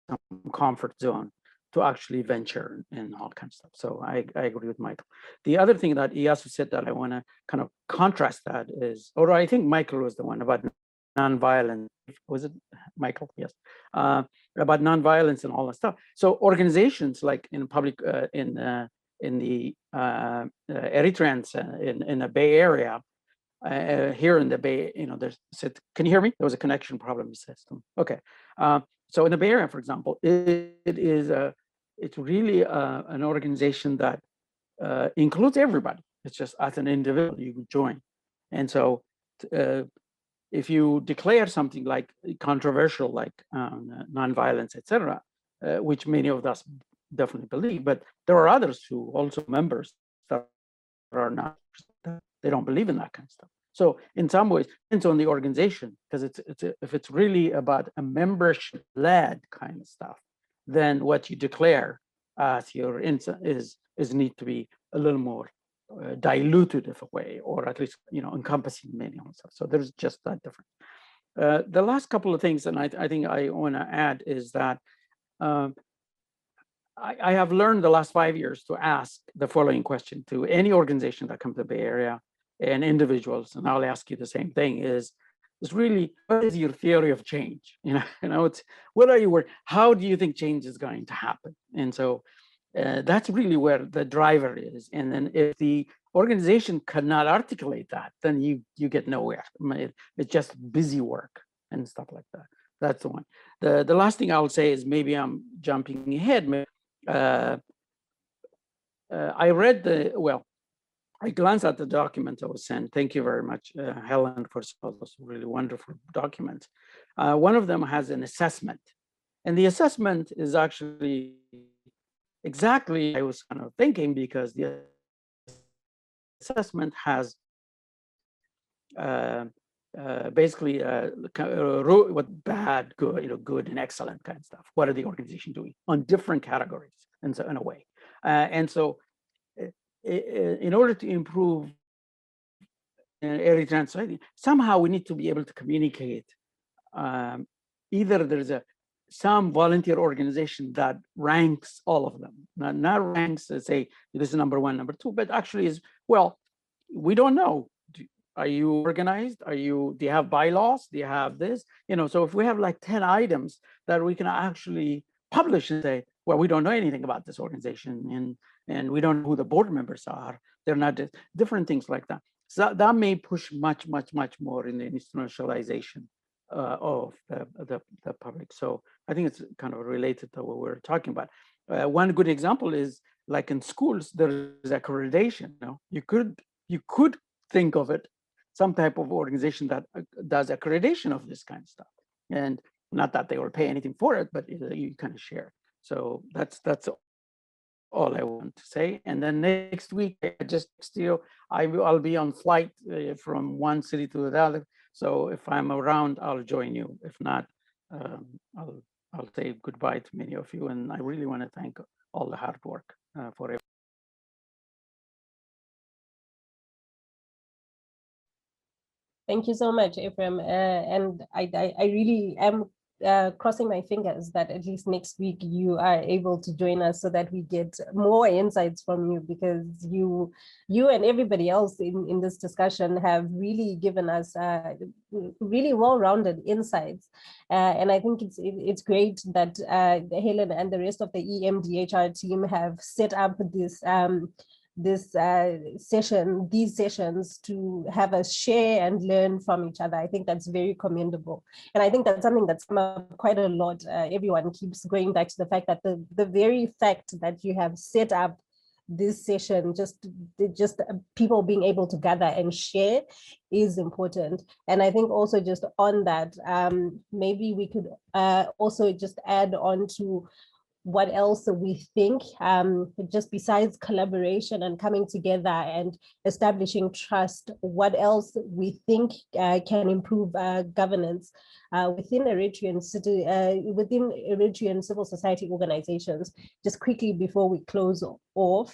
some comfort zone to actually venture and all kinds of stuff. So I agree with Michael. The other thing that Iyasu said that I want to kind of contrast that is, or I think Michael was the one about nonviolent. Was it Michael? Yes. about nonviolence and all that stuff. So organizations like in public, in the Eritreans in the Bay Area, here in the Bay, can you hear me? There was a connection problem system. Okay, so in the Bay Area, for example, it's really an organization that includes everybody. It's just as an individual you join, and so if you declare something like controversial, like nonviolence, etc., which many of us definitely believe, but there are others who also members that are not, they don't believe in that kind of stuff. So in some ways, it depends on the organization, because if it's really about a membership-led kind of stuff, then what you declare as your is need to be a little more diluted of a way, or at least encompassing many of stuff. So there's just that difference. The last couple of things, and I think I want to add, is that I have learned the last 5 years to ask the following question to any organization that comes to the Bay Area and individuals, and I'll ask you the same thing: is really, what is your theory of change? It's what are you how do you think change is going to happen? And so that's really where the driver is. And then if the organization cannot articulate that, then you get nowhere. It's just busy work and stuff like that. That's the one. The last thing I'll say is, maybe I'm jumping ahead. I read I glanced at the document I was sent. Thank you very much, Helen, for those really wonderful documents. One of them has an assessment, and the assessment is actually exactly I was kind of thinking, because the assessment has basically what bad, good, good and excellent kind of stuff. What are the organization doing on different categories, and so in a way, and so in order to improve Eritrean society, somehow we need to be able to communicate. Either there's some volunteer organization that ranks all of them, not ranks to say this is number one, number two, but actually is, well, we don't know. Are you organized? Do you have bylaws? Do you have this? So if we have like 10 items that we can actually publish and say, well, we don't know anything about this organization, and we don't know who the board members are. They're not different things like that. So that may push much, much, much more in the institutionalization of the public. So I think it's kind of related to what we're talking about. One good example is, like in schools, there is accreditation. You could think of it, some type of organization that does accreditation of this kind of stuff, and not that they will pay anything for it, but you kind of share. So that's all I want to say. And then next week, I'll be on flight from one city to the other. So if I'm around, I'll join you. If not, I'll say goodbye to many of you. And I really want to thank all the hard work for everyone. Thank you so much, Ephraim. And I really am crossing my fingers that at least next week you are able to join us, so that we get more insights from you, because you and everybody else in this discussion have really given us really well-rounded insights. And I think it's great that Helen and the rest of the EMDHR team have set up these sessions to have us share and learn from each other. I think that's very commendable. And I think that's something that's come up quite a lot. Everyone keeps going back to the fact that the very fact that you have set up this session, just people being able to gather and share, is important. And I think also just on that, maybe we could also just add on to what else we think, just besides collaboration and coming together and establishing trust, what else we think can improve governance within Eritrean civil society organizations. Just quickly before we close off.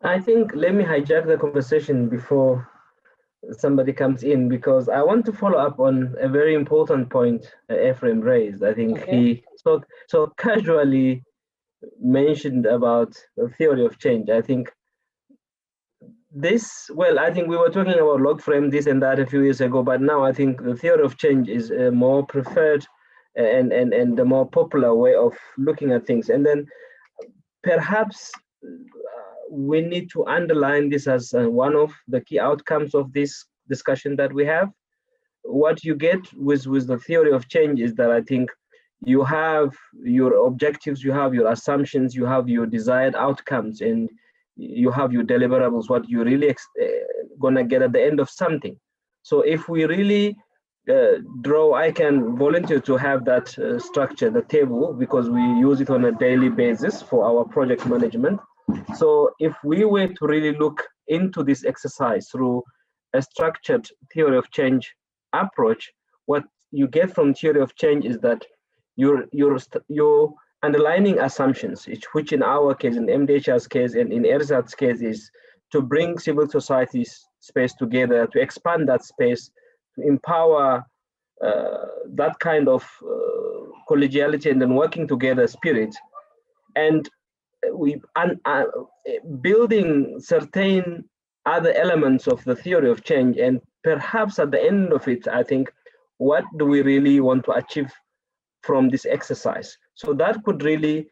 I think, let me hijack the conversation before somebody comes in, because I want to follow up on a very important point Ephraim raised. I think he so casually mentioned about the theory of change. I think I think we were talking about log frame, this and that a few years ago, but now I think the theory of change is a more preferred and the more popular way of looking at things. And then perhaps we need to underline this as one of the key outcomes of this discussion that we have. What you get with the theory of change is that I think you have your objectives, you have your assumptions, you have your desired outcomes, and you have your deliverables, what you really gonna get at the end of something. So if we really I can volunteer to have that structure, the table, because we use it on a daily basis for our project management. So if we were to really look into this exercise through a structured theory of change approach, what you get from theory of change is that your underlining assumptions, which in our case, in MDHR's case, and in Erisat's case, is to bring civil society's space together, to expand that space, to empower that kind of collegiality and then working together spirit, and building certain other elements of the theory of change. And perhaps at the end of it, I think, what do we really want to achieve from this exercise? So that could really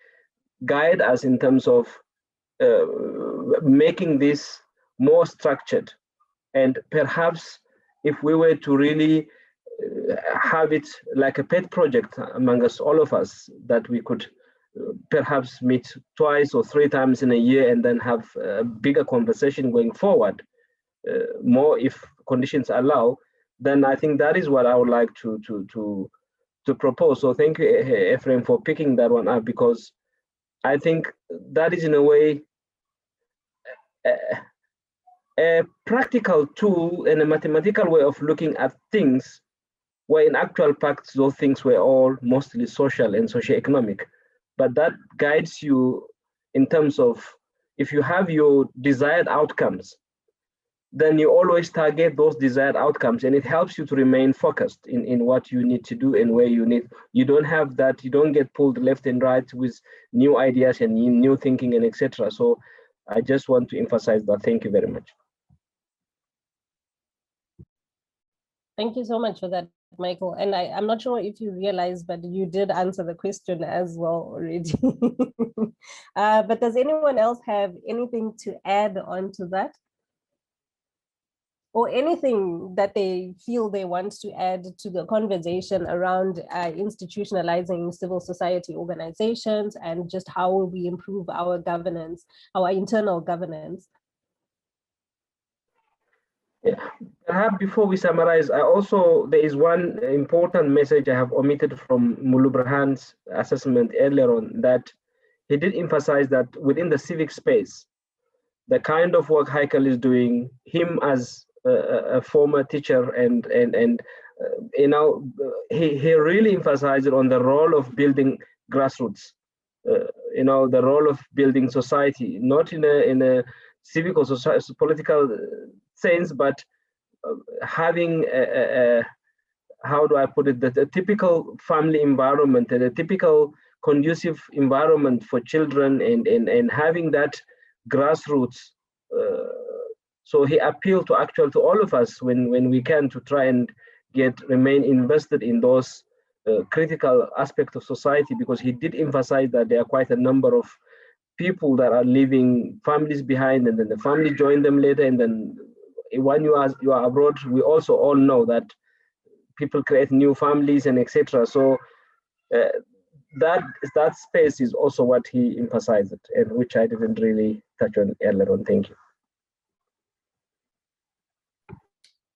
guide us in terms of making this more structured. And perhaps if we were to really have it like a pet project among us, all of us, that we could perhaps meet twice or 3 times in a year and then have a bigger conversation going forward, more if conditions allow, then I think that is what I would like to propose. So thank you, Ephraim, for picking that one up, because I think that is in a way a practical tool and a mathematical way of looking at things, where in actual fact those things were all mostly social and socioeconomic. But that guides you in terms of, if you have your desired outcomes, then you always target those desired outcomes, and it helps you to remain focused in what you need to do and where you don't have that, you don't get pulled left and right with new ideas and new thinking and etc. So I just want to emphasize that. Thank you very much. Thank you so much for that, Michael. And I'm not sure if you realize, but you did answer the question as well already. But does anyone else have anything to add on to that? Or anything that they feel they want to add to the conversation around institutionalizing civil society organizations and just how we improve our governance, our internal governance? Yeah. Perhaps before we summarize, there is one important message I have omitted from Mulu Burhan's assessment earlier on, that he did emphasize that within the civic space, the kind of work Haikal is doing, him as a former teacher, and he really emphasized on the role of building grassroots, the role of building society, not in a civic or political sense, but having how do I put it, the typical family environment and a typical conducive environment for children, and having that grassroots. So he appealed to all of us when we can, to try and remain invested in those critical aspects of society, because he did emphasize that there are quite a number of people that are leaving families behind, and then the family join them later, and then when you are abroad, we also all know that people create new families and etc. So that space is also what he emphasized, and which I didn't really touch on earlier on. Thank you.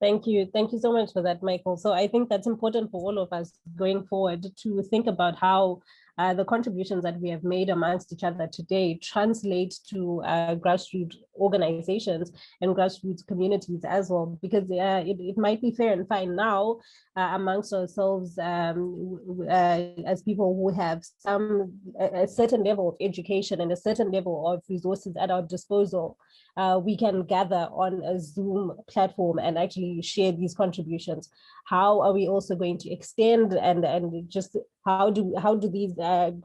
Thank you. Thank you so much for that, Michael. So I think that's important for all of us going forward to think about how the contributions that we have made amongst each other today translate to grassroots organizations and grassroots communities as well, because it might be fair and fine now amongst ourselves as people who have a certain level of education and a certain level of resources at our disposal. We can gather on a Zoom platform and actually share these contributions. How are we also going to extend and just how do these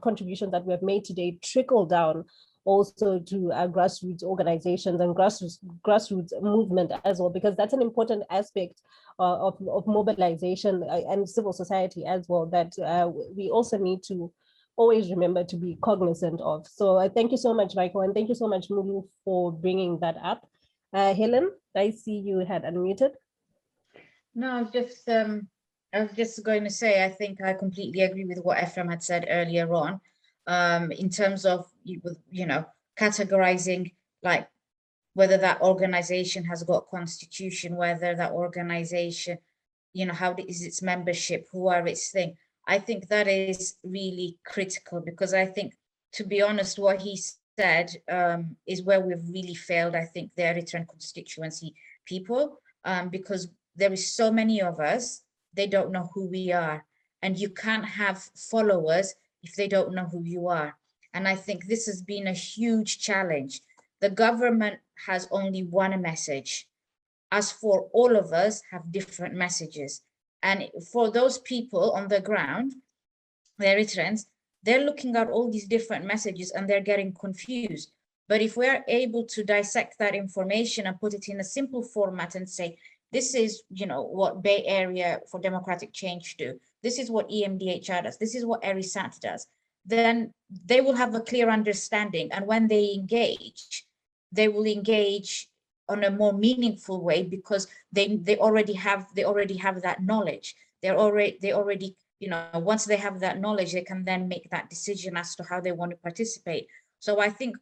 contributions that we have made today trickle down also to grassroots organizations and grassroots movement as well, because that's an important aspect of mobilization and civil society as well, that we also need to always remember to be cognizant of. So thank you so much, Michael, and thank you so much, Mulu, for bringing that up. Helen, I see you had unmuted. No, I was just going to say, I think I completely agree with what Ephraim had said earlier on, in terms of, you know, categorizing, like, whether that organization has got constitution, whether that organization, you know, how is its membership, who are its thing. I think that is really critical, because I think, to be honest, what he said is where we've really failed, I think, the Eritrean constituency people, because there is so many of us, they don't know who we are. And you can't have followers if they don't know who you are. And I think this has been a huge challenge. The government has only one message. As for all of us have different messages. And for those people on the ground, the Eritreans, they're looking at all these different messages and they're getting confused. But if we're able to dissect that information and put it in a simple format and say, this is, you know, what Bay Area for Democratic Change do. This is what EMDHR does. This is what ERISAT does. Then they will have a clear understanding. And when they will engage on a more meaningful way, because they already have that knowledge. They already, you know, once they have that knowledge, they can then make that decision as to how they want to participate. So I think,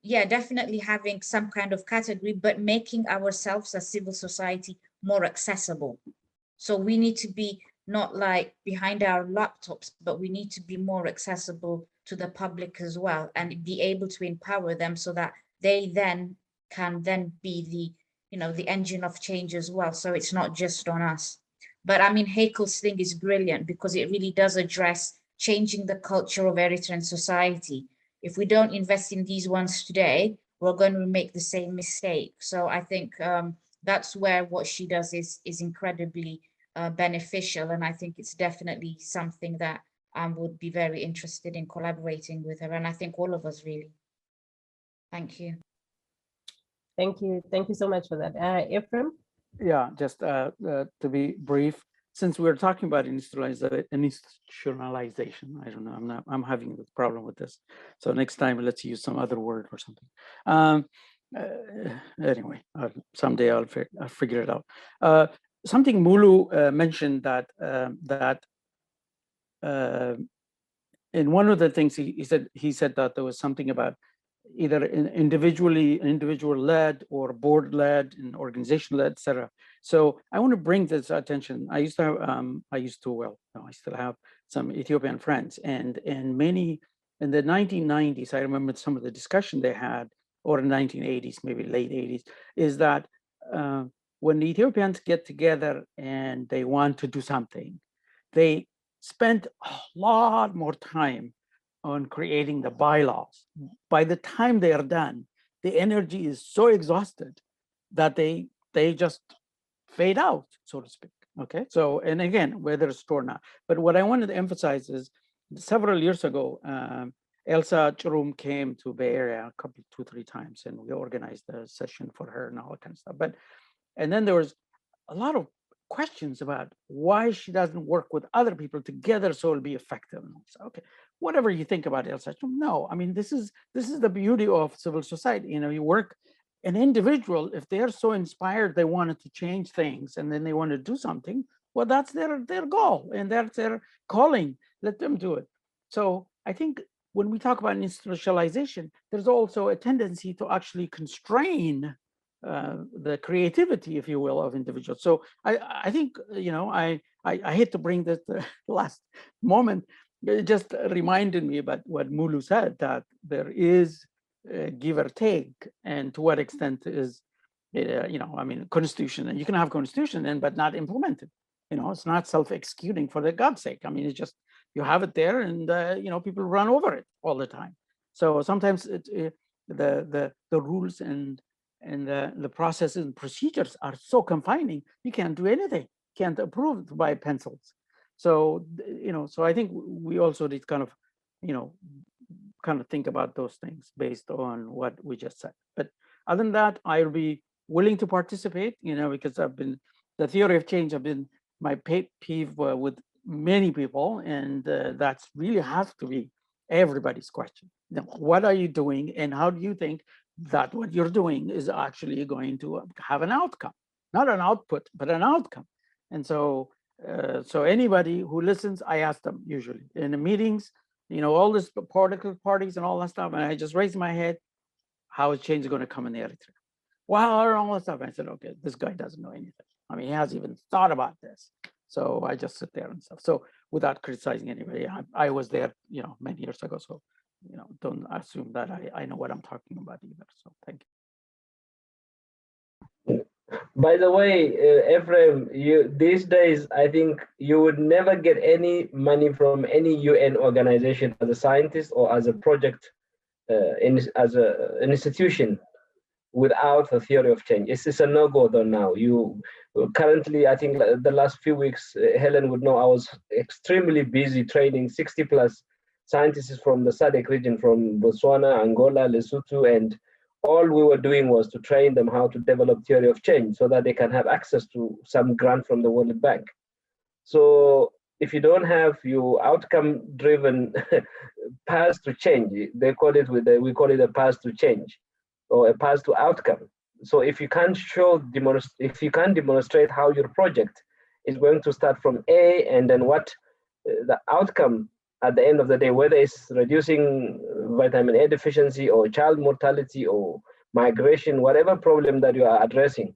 yeah, definitely having some kind of category, but making ourselves as civil society more accessible. So we need to be not like behind our laptops, but we need to be more accessible to the public as well, and be able to empower them so that they then can then be the, you know, the engine of change as well. So it's not just on us. But I mean, Hakel's thing is brilliant, because it really does address changing the culture of Eritrean society. If we don't invest in these ones today, we're going to make the same mistake. So I think that's where what she does is incredibly beneficial. And I think it's definitely something that I would be very interested in collaborating with her. And I think all of us really. Thank you. Thank you. Thank you so much for that. Ephraim? Yeah, just to be brief, since we're talking about institutionalization, I don't know, I'm having a problem with this. So next time, let's use some other word or something. Anyway, someday I'll figure it out. Something Mulu mentioned that in one of the things he said that there was something about either individual-led or board-led and organization-led, etc. So I want to bring this attention. I still have some Ethiopian friends, and many in the 1990s, I remember some of the discussion they had, or 1980s, maybe late 80s, is that when the Ethiopians get together and they want to do something, they spend a lot more time on creating the bylaws. By the time they are done, the energy is so exhausted that they just fade out, so to speak. Okay, so, and again, whether it's true or not. But what I wanted to emphasize is several years ago, Elsa Chirum came to Bay Area a couple, 2-3 times, and we organized a session for her and all that kind of stuff. And then there was a lot of questions about why she doesn't work with other people together so it'll be effective. So, okay, whatever you think about Elsa Chirum, no, I mean, this is the beauty of civil society. You know, you work, an individual, if they're so inspired, they wanted to change things and then they want to do something, well, that's their goal and that's their calling. Let them do it. So I think when we talk about institutionalization, there's also a tendency to actually constrain the creativity, if you will, of individuals. So I think, you know, I hate to bring this last moment. It just reminded me about what Mulu said, that there is give or take, and to what extent is, you know, I mean, constitution, and you can have constitution and but not implemented. You know, it's not self-executing for the God's sake. I mean, it's just, you have it there and, you know, people run over it all the time. So sometimes the rules and the processes and procedures are so confining, you can't do anything, can't approve by pencils. So, you know, so I think we also need kind of, you know, kind of think about those things based on what we just said. But other than that, I'll be willing to participate, because the theory of change have been my pet peeve with many people, and that's really has to be everybody's question. What are you doing, and how do you think that what you're doing is actually going to have an outcome, not an output, but an outcome? And so anybody who listens, I ask them usually in the meetings, all this political parties and all that stuff, and I just raise my head, how is change going to come in Eritrea? Wow, all that stuff. I said, okay, this guy doesn't know anything. I mean, he hasn't even thought about this. So I just sit there and stuff. So without criticizing anybody, I was there, many years ago. So, don't assume that I know what I'm talking about either. So thank you. By the way, Ephraim, these days, I think you would never get any money from any UN organization as a scientist or as a project, as an institution, without a theory of change. It's a no-go though now. You currently, I think the last few weeks, Helen would know I was extremely busy training 60 plus scientists from the SADC region, from Botswana, Angola, Lesotho, and all we were doing was to train them how to develop theory of change so that they can have access to some grant from the World Bank. So if you don't have your outcome-driven path to change, they call it we call it a path to change, or a path to outcome. So if you can't demonstrate how your project is going to start from A, and then what the outcome at the end of the day, whether it's reducing vitamin A deficiency or child mortality or migration, whatever problem that you are addressing,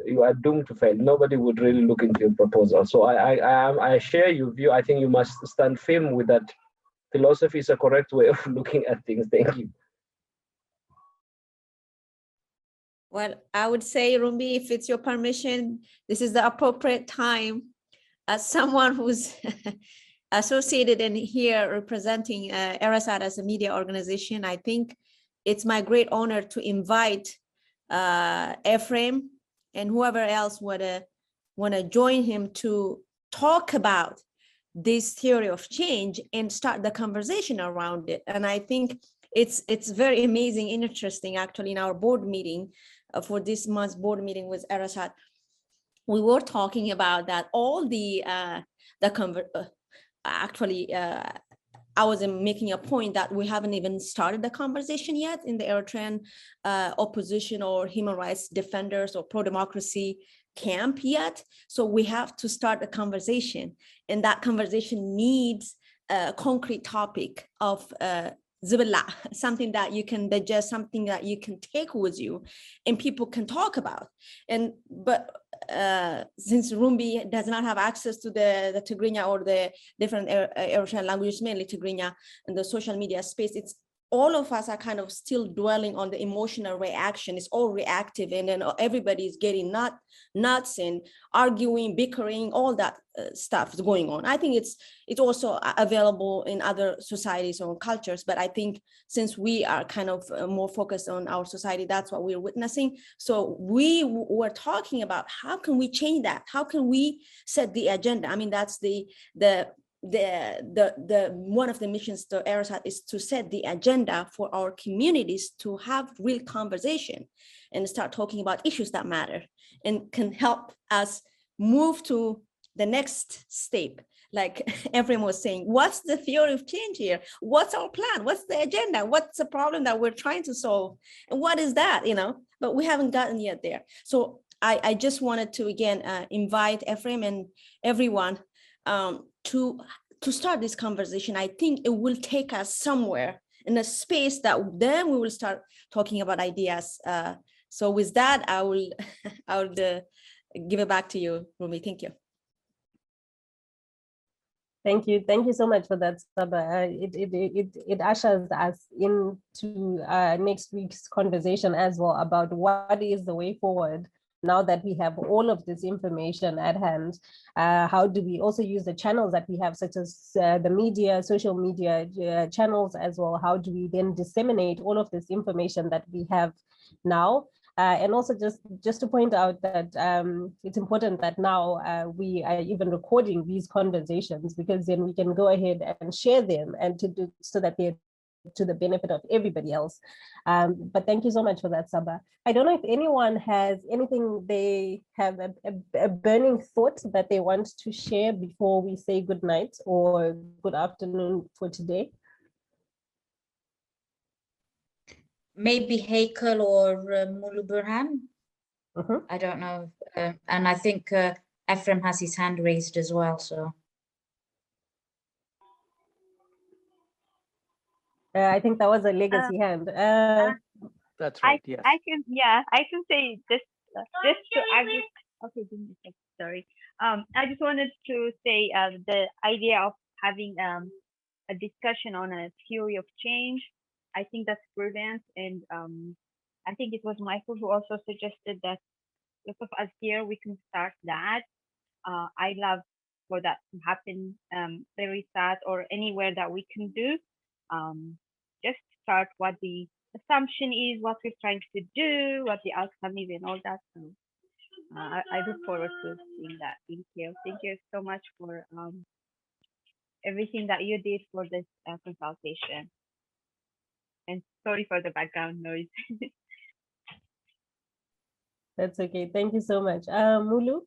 you are doomed to fail. Nobody would really look into your proposal. So I share your view. I think you must stand firm with that. Philosophy is a correct way of looking at things. Thank you. Well, I would say, Rumbi, if it's your permission, this is the appropriate time, as someone who's associated in here representing Erisat as a media organization. I think it's my great honor to invite Ephraim and whoever else want to join him to talk about this theory of change and start the conversation around it. And I think it's very amazing, interesting. Actually, in our board meeting for this month's board meeting with Erisat, we were talking about that all actually, I was making a point that we haven't even started the conversation yet in the Eritrean opposition or human rights defenders or pro-democracy camp yet. So we have to start a conversation, and that conversation needs a concrete topic of zibilla, something that you can digest, something that you can take with you and people can talk about. But since Rumbi does not have access to the Tigrinya or the different Eritrean languages, mainly Tigrinya, in the social media space, it's all of us are kind of still dwelling on the emotional reaction. It's all reactive, and then everybody is getting nuts and arguing, bickering, all that stuff is going on. I think it's also available in other societies or cultures, but I think since we are kind of more focused on our society, that's what we're witnessing. So we were talking about how can we change that? How can we set the agenda? I mean, that's the one of the missions to Erisat is to set the agenda for our communities to have real conversation and start talking about issues that matter and can help us move to the next step. Like everyone was saying, what's the theory of change here? What's our plan? What's the agenda? What's the problem that we're trying to solve? And what is that, but we haven't gotten yet there. So I just wanted to again invite Ephraim and everyone to start this conversation. I think it will take us somewhere in a space that then we will start talking about ideas. So with that, I will give it back to you, Rumi. Thank you. Thank you so much for that, Saba. It ushers us into next week's conversation as well about what is the way forward now that we have all of this information at hand. How do we also use the channels that we have, such as the media, social media channels as well? How do we then disseminate all of this information that we have now? And also just to point out that it's important that now we are even recording these conversations, because then we can go ahead and share them and so that they're to the benefit of everybody else. But thank you so much for that, Saba. I don't know if anyone has anything they have a burning thought that they want to share before we say good night or good afternoon for today. Maybe Heikel or Mulu Burhan. I don't know. And I think Ephraim has his hand raised as well, so. I think that was a legacy hand. That's right. Yes. I can say just to argue. Okay, sorry. I just wanted to say the idea of having a discussion on a theory of change. I think that's brilliant, and I think it was Michael who also suggested that lots of us here we can start that. I love for that to happen. Erisat or anywhere that we can do. Just start what the assumption is, what we're trying to do, what the outcome is, and all that. So I look forward to seeing that. Thank you so much for everything that you did for this consultation. And sorry for the background noise. That's okay. Thank you so much. Mulu?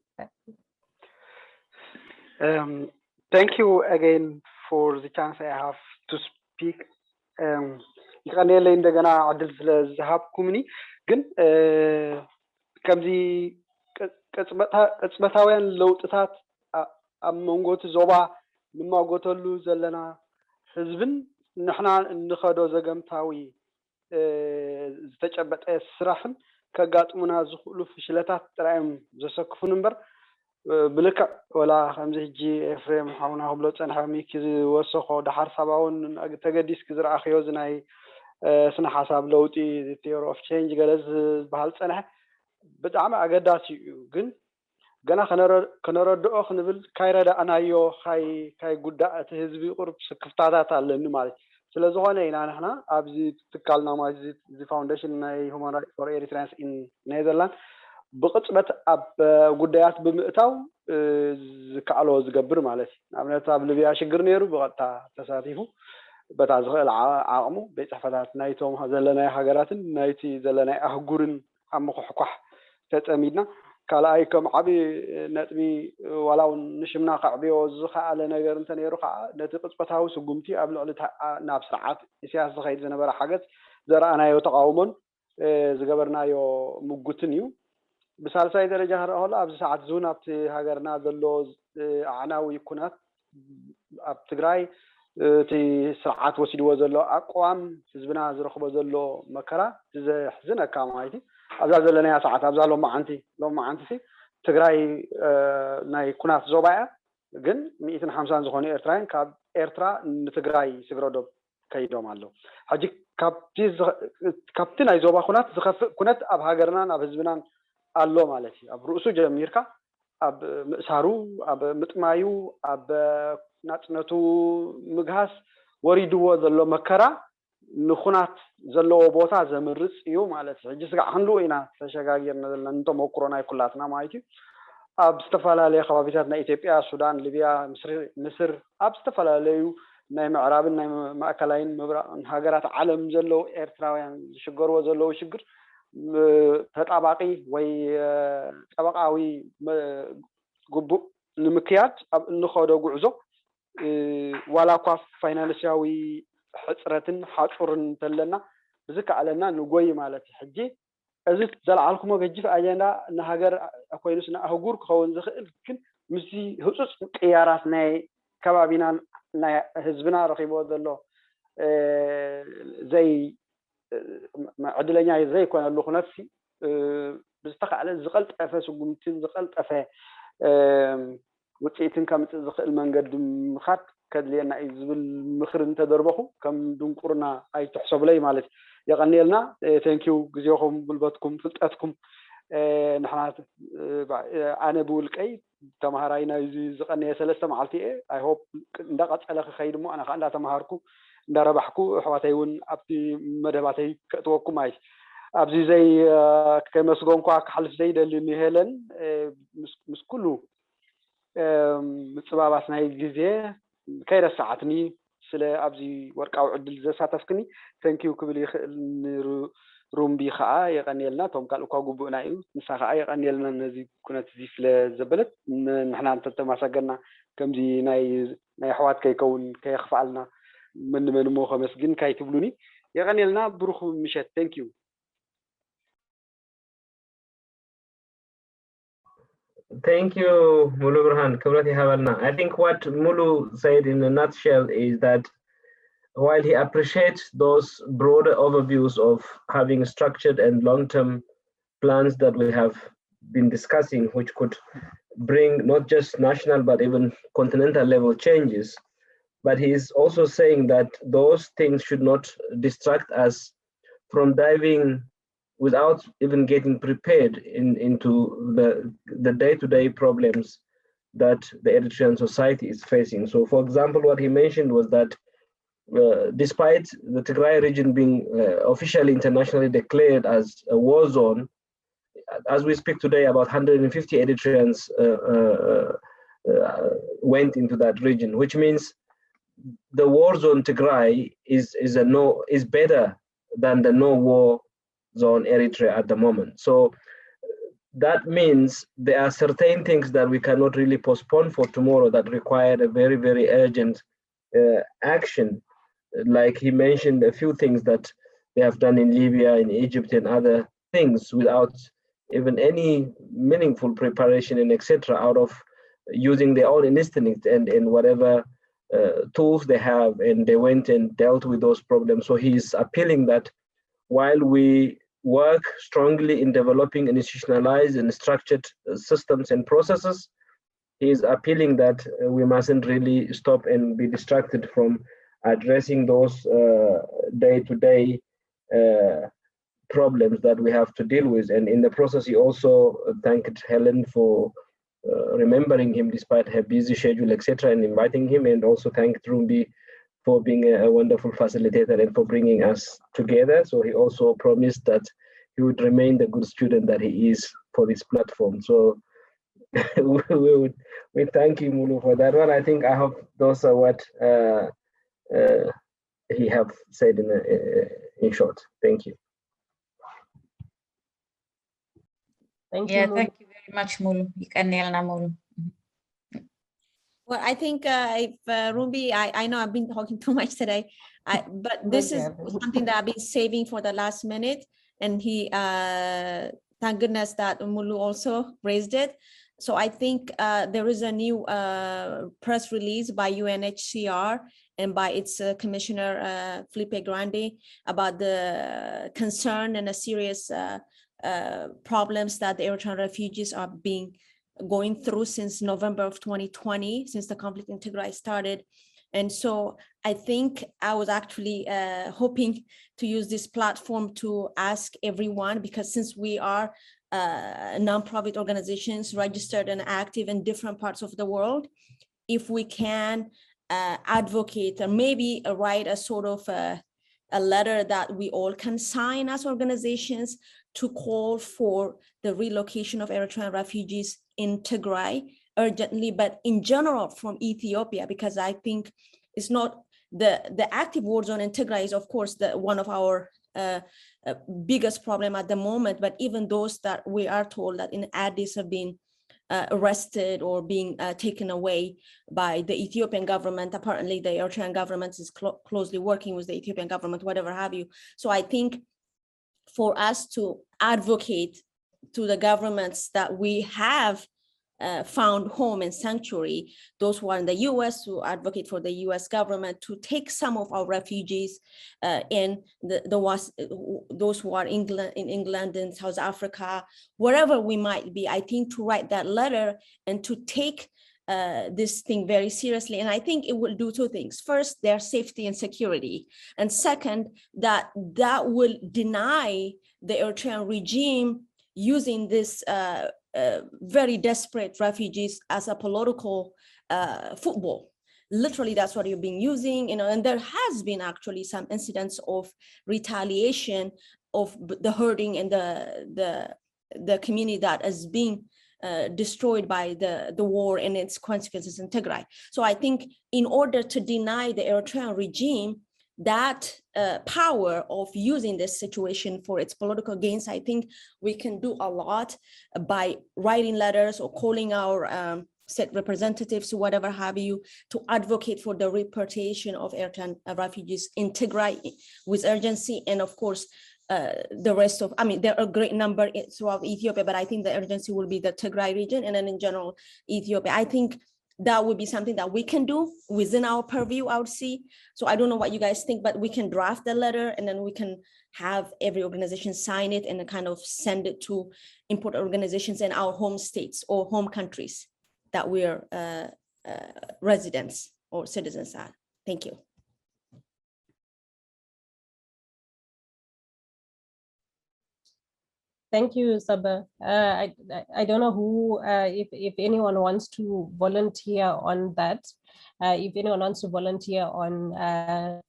Thank you again for the chance I have to speak. يقنيلي እንደገና عدل ስለዝሃብኩምኒ ግን ከምዚ ቅጽበታውያን ለውጥታት ኣብ መንጎት ዞባ ንማጎተሉ ዘለና ህዝብን ንሕና እንኸዶ ዘገምታዊ ዝተጨበጠ ስራሕን ከጋጥሙና ዝኽእሉ ፍሽለታት ጥራይም ዘሰክፉን እምበር ብልክዕ ወላ ከምዚ ሕጂ ኤፍሬም ሓውና ክብሎ ፀንሐ ሚኪ ዝወሰኾ ዳሓር ሰባውን ተገዲስ ክዝረኣኽዮ ዝናይ ስነ ሓሳብ ለውጢ ቴዎሪ ኦፍ ቼንጅ ገለ ዝበሃል ፀንሐ ብጣዕሚ ኣገዳሲ እዩ ግን ገና ከነረድኦ ክንብል ካይረዳእናዮ ካይ ጉዳእ እቲ ህዝቢ ቁርብ ክፍታታት ኣለኒ ማለት ስለዝኾነ ኢና ንሕና ኣብዚ ትካልና ማለት እዚ ፋውንዴሽን ናይ ሁማን ራይትስ ፎር ኤሪትራያንስ ኢን ኔዘርላንድ ብቅጽበት ኣብ ጉዳያት ብምእታው ዝከኣሎ ዝገብር ማለት እዩ ንኣብነት ኣብ ሊብያ ሽግር ነይሩ ብቐጥታ ተሳቲፉ በታ ዝኽእል ዓቕሙ ቤት ፅሕፈታት ናይቶም ዘለናይ ሃገራትን ናይቲ ዘለናይ ኣህጉርን ኣብ ምኩሕኳሕ ተፀሚድና ካልኣይ ከም ዓብዪ ነጥቢ ዋላ እውን ንሽምና ከዕብዮ ዝኸኣለ ነገር እንተነይሩ ከዓ ነቲ ቅፅበታዊ ስጉምቲ ኣብ ልዕሊ ናብ ስርዓት ኢሳያስ ዝኸይድ ዝነበረ ሓገዝ ዘረኣናዮ ተቃውሞን ዝገበርናዮ ምጉትን እዩ ብሳልሳይ ደረጃ ክረአሎ ኣብዚ ሰዓት ዙን ኣብቲ ሃገርና ዘሎ ኣዕናዊ ኩናት ኣብ ትግራይ እቲ ስርዓት ወሲድዎ ዘሎ ኣቋም ህዝብና ዝረኽቦ ዘሎ መከራ ዝሕዝነካ ማለት እዩ ኣብዛ ዘለናያ ሰዓት ኣብዛ ሎም መዓንቲ ትግራይ ናይ ኩናት ዞባ እያ ግን 150 ዝኾኑ ኤርትራውያን ካብ ኤርትራ ንትግራይ ስግረዶም ከይዶም ኣለዉ ሕጂ ካብቲ ናይ ዞባ ኩናት ዝኸፍእ ኩነት ኣብ ሃገርና ኣብ ህዝብናን ኣሎ ማለት እዩ ኣብ ርእሱ ጀሚርካ ኣብ ምእሳሩ ኣብ ምጥማዩ ኣብ ናጽነቱ ምግሃስ ወሪድዎ ዘሎ መከራ ንኹናት ዘለዎ ቦታ ዘምርፅ እዩ ማለት እዩ ሕጂ ስጋዕ ክንሉ ኢና ተሸጋጊርና ዘለና እንተመክሮ ናይ ኩላትና ማለት እዩ ኣብ ዝተፈላለዩ ከባቢታት ናይ ኢትዮጵያ ሱዳን ሊብያ ምስር ኣብ ዝተፈላለዩ ናይ ምዕራብን ናይ ማእከላይን ምብራቕን ሃገራት ዓለም ዘለው ኤርትራውያን ዝሽገርዎ ዘለው ሽግር ተጣባቂ ወይ ጠበቃዊ ግቡእ ንምክያድ ኣብ እንኸዶ ጉዕዞ ዋላ እኳ ፋይናንስያዊ ሕፅረትን ሓፁርን እንተለና ብዝከኣለና ንጎይ ማለት እዩ ሕጂ እዚ ዘለዓልኩሞ ገጂፍ ኣጀንዳ ንሃገር ኮይኑስ ንኣህጉር ክኸውን ዝኽእል ግን ምስዚ ህፁፅ ቅያራት ናይ ከባቢና ናይ ህዝብና ረኺቦ ዘሎ ዘይ ዕድለኛ ዘይኮነሉ ኩነት ብዝተኻእለ ዝቐልጠፈ ስጉምትን ዝቐልጠፈ ውፅኢትን ከምጽእ ዝኽእል መንገዲ ምኻድ ከድልየና እዩ ዝብል ምክሪ እንተደርበኹ ከም ድንቁርና ኣይትሕሰብለይ ማለት የቐኒልና ቴንኪዩ ግዜኹም ጉልበትኩም ፍልጠትኩም ንሕና ኣነ ብውልቀይ ተምሃራይ ናይዚ ዝቐነየ 3 መዓልቲ እየ ኣይ ሆፕ እንዳቐፀለ ክኸይድ እሞ ኣነ ከዓ እንዳተምሃርኩ እንዳረባሕኩ ኣሕዋተይ እውን ኣብቲ መደባተይ ከእትወኩም ማለት ኣብዚ ዘይ ከመስጎንኳ ክሓልፍ ዘይደሊ ንሄለን ምስ ኩሉ ምፅባባት ናይ ግዜ ከይረሳዓትኒ ስለ ኣብዚ ወርቃዊ ዕድል ዘሳተፍክኒ ተንኪዩ ክብል ይኽእል ሩምቢ ከዓ የቀኒልና ቶም ካልእ እኳ ጉቡእና እዩ ንሳ ከዓ የቀኒልና ነዚ ኩነት እዚ ስለ ዘበለት ንሕና እንተተማሰገና ከምዚ ናይ ኣሕዋት ከይከውን ከየኽፍኣልና መን እሞ ከመስግን ካይትብሉኒ የቀኒልና ብሩኽ ምሸት ተንኪዩ Thank you, Mulu Burhan. I think what Mulu said in a nutshell is that while he appreciates those broader overviews of having structured and long-term plans that we have been discussing, which could bring not just national but even continental level changes, but he is also saying that those things should not distract us from diving without even getting prepared into the day-to-day problems that the Eritrean society is facing. So, for example, what he mentioned was that despite the Tigray region being officially internationally declared as a war zone, as we speak today, about 150 Eritreans went into that region, which means the war zone Tigray is better than the no war zone Eritrea at the moment. So that means there are certain things that we cannot really postpone for tomorrow that require a very, very urgent action. Like he mentioned a few things that they have done in Libya, in Egypt, and other things without even any meaningful preparation and etc. out of using their own instinct and whatever tools they have, and they went and dealt with those problems. So he is appealing that while we work strongly in developing institutionalized and structured systems and processes, he is appealing that we mustn't really stop and be distracted from addressing those day-to-day problems that we have to deal with. And in the process, he also thanked Helen for remembering him despite her busy schedule, etc., and inviting him, and also thanked Rumbi for being a wonderful facilitator and for bringing us together. So he also promised that he would remain the good student that he is for this platform. So we thank you, Mulu, for that one. I think I hope those are what he have said in short. Thank you. Thank you, Mulu. Thank you very much, Mulu. Mulu. Well, I think if Ruby, I know I've been talking too much today, but this is something that I've been saving for the last minute. And he, thank goodness that Mulu also raised it. So I think there is a new press release by UNHCR and by its commissioner, Felipe Grande, about the concern and the serious problems that the Eritrean refugees are going through since November of 2020, since the conflict in Tigray started. And so I think I was actually hoping to use this platform to ask everyone, because since we are non-profit organizations registered and active in different parts of the world, if we can advocate or maybe write a sort of a letter that we all can sign as organizations to call for the relocation of Eritrean refugees in Tigray urgently, but in general from Ethiopia, because I think it's not the active war zone in Tigray is of course one of our biggest problem at the moment, but even those that we are told that in Addis have been arrested or being taken away by the Ethiopian government. Apparently the Eritrean government is closely working with the Ethiopian government, whatever have you. So I think for us to advocate to the governments that we have found home and sanctuary, those who are in the US, to advocate for the US government to take some of our refugees those who are in England and South Africa, wherever we might be, I think to write that letter and to take this thing very seriously. And I think it will do two things. First, their safety and security. And second, that will deny the Eritrean regime using this very desperate refugees as a political football. Literally, that's what you've been using, and there has been actually some incidents of retaliation of the herding and the community that has been destroyed by the war and its consequences in Tigray. So I think in order to deny the Eritrean regime that power of using this situation for its political gains, I think we can do a lot by writing letters or calling our state representatives or whatever have you to advocate for the repatriation of Eritrean refugees in Tigray with urgency. And of course, the rest of, I mean, there are a great number throughout Ethiopia, but I think the urgency will be the Tigray region and then in general, Ethiopia. I think that would be something that we can do within our purview, I would see. So I don't know what you guys think, but we can draft the letter and then we can have every organization sign it and kind of send it to important organizations in our home states or home countries that we're residents or citizens at. Thank you. Thank you, Saba. I don't know who, if anyone wants to volunteer on that. If anyone wants to volunteer on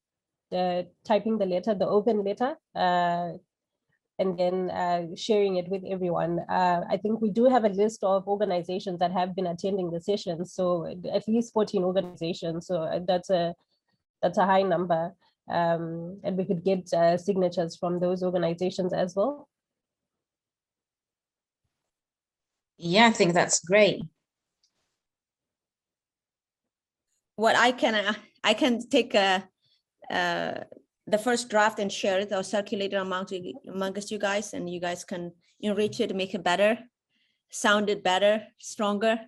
typing the letter, the open letter, and then sharing it with everyone. I think we do have a list of organizations that have been attending the session. So at least 14 organizations. So that's a high number. And we could get signatures from those organizations as well. Yeah, I think that's great. What I can take the first draft and share it or circulate it amongst you guys, and you guys can enrich it, make it better, sound it better, stronger.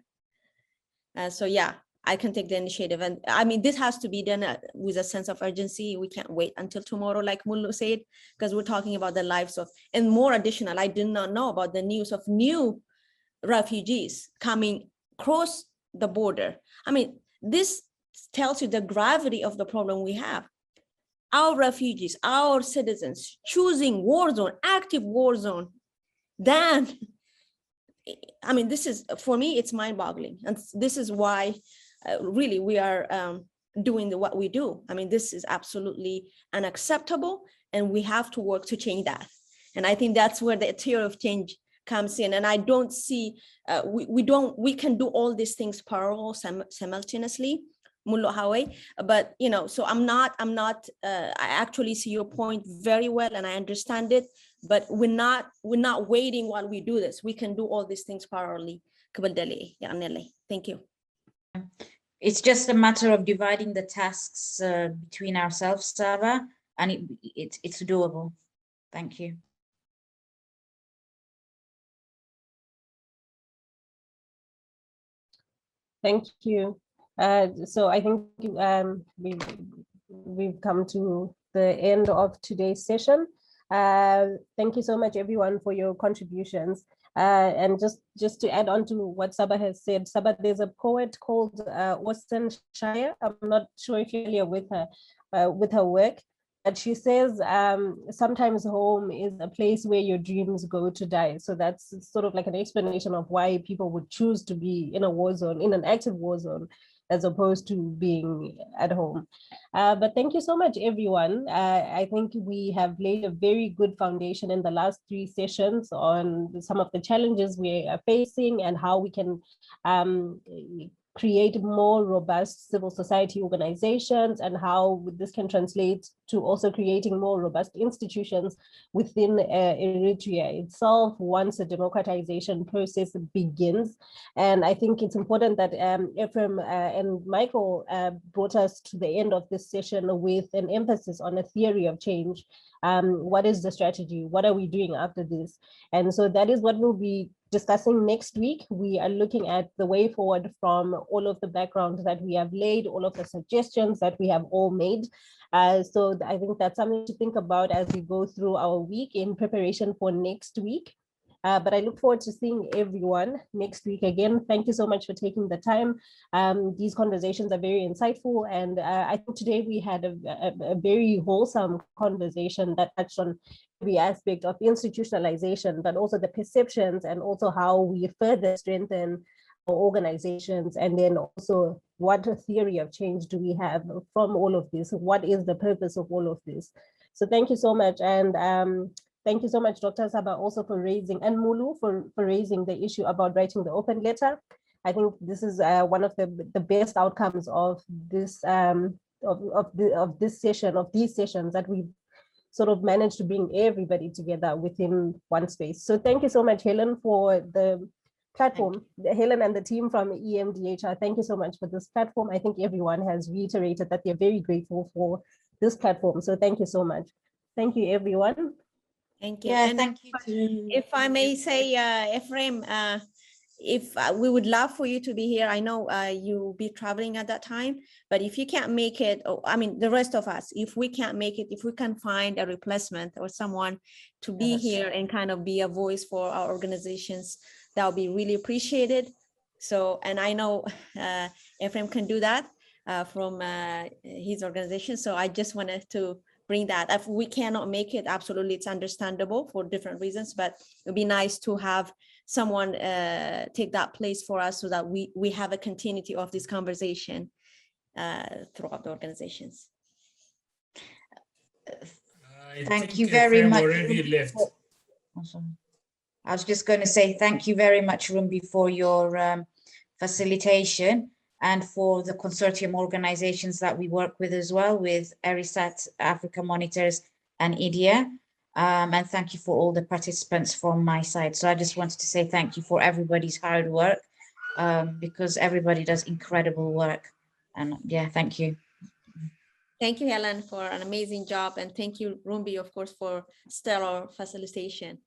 So yeah, I can take the initiative. And I mean, this has to be done with a sense of urgency. We can't wait until tomorrow, like Mullu said, because we're talking about the lives of, and more additional, I did not know about the news of new refugees coming across the border. I mean, this tells you the gravity of the problem we have. Our refugees, our citizens choosing war zone, active war zone, then, I mean, this is, for me, it's mind-boggling. And this is why really we are doing what we do. I mean, this is absolutely unacceptable and we have to work to change that. And I think that's where the theory of change comes in. And I don't see, we can do all these things parallel simultaneously, but you know, so I actually see your point very well and I understand it, but we're not waiting while we do this. We can do all these things parallelly. Thank you. It's just a matter of dividing the tasks between ourselves, Saba, and it's doable. Thank you. Thank you. So I think we've come to the end of today's session. Thank you so much, everyone, for your contributions. And just to add on to what Saba has said, Saba, there's a poet called Austin Shire. I'm not sure if you're familiar with her work, but she says sometimes home is a place where your dreams go to die. So that's sort of like an explanation of why people would choose to be in a war zone, in an active war zone, as opposed to being at home. But thank you so much, everyone. I think we have laid a very good foundation in the last 3 sessions on some of the challenges we are facing and how we can create more robust civil society organizations and how this can translate to also creating more robust institutions within Eritrea itself once the democratization process begins. And I think it's important that Ephraim and Michael brought us to the end of this session with an emphasis on a theory of change. What is the strategy? What are we doing after this? And so that is what we'll be discussing next week. We are looking at the way forward from all of the background that we have laid, all of the suggestions that we have all made. So I think that's something to think about as we go through our week in preparation for next week. But I look forward to seeing everyone next week again. Thank you so much for taking the time. These conversations are very insightful. And I think today we had a very wholesome conversation that touched on every aspect of institutionalization, but also the perceptions and also how we further strengthen our organizations. And then also what theory of change do we have from all of this? What is the purpose of all of this? So thank you so much. And Thank you so much, Dr. Saba, also for raising, and Mulu for raising the issue about writing the open letter. I think this is one of the best outcomes of this of this session, of these sessions, that we sort of managed to bring everybody together within one space. So thank you so much, Helen, for the platform. Helen and the team from EMDHR, thank you so much for this platform. I think everyone has reiterated that they're very grateful for this platform. So thank you so much. Thank you, everyone. Thank you. Yeah, And thank you too. if I may say, Ephraim, if we would love for you to be here. I know you'll be traveling at that time, but if you can't make it, I mean, the rest of us, if we can't make it, if we can find a replacement or someone to be here and kind of be a voice for our organizations, that would be really appreciated. So, and I know Ephraim can do that from his organization. So I just wanted to bring that. If we cannot make it, absolutely, it's understandable for different reasons, but it'd be nice to have someone take that place for us so that we have a continuity of this conversation throughout the organizations. Thank you very much. Already left. I was just going to say thank you very much, Rumbi, for your facilitation and for the consortium organizations that we work with as well, with Erisat, Africa Monitors, and IDEA. And thank you for all the participants from my side. So I just wanted to say thank you for everybody's hard work, because everybody does incredible work. And yeah, thank you. Thank you, Helen, for an amazing job. And thank you, Rumbi, of course, for stellar facilitation.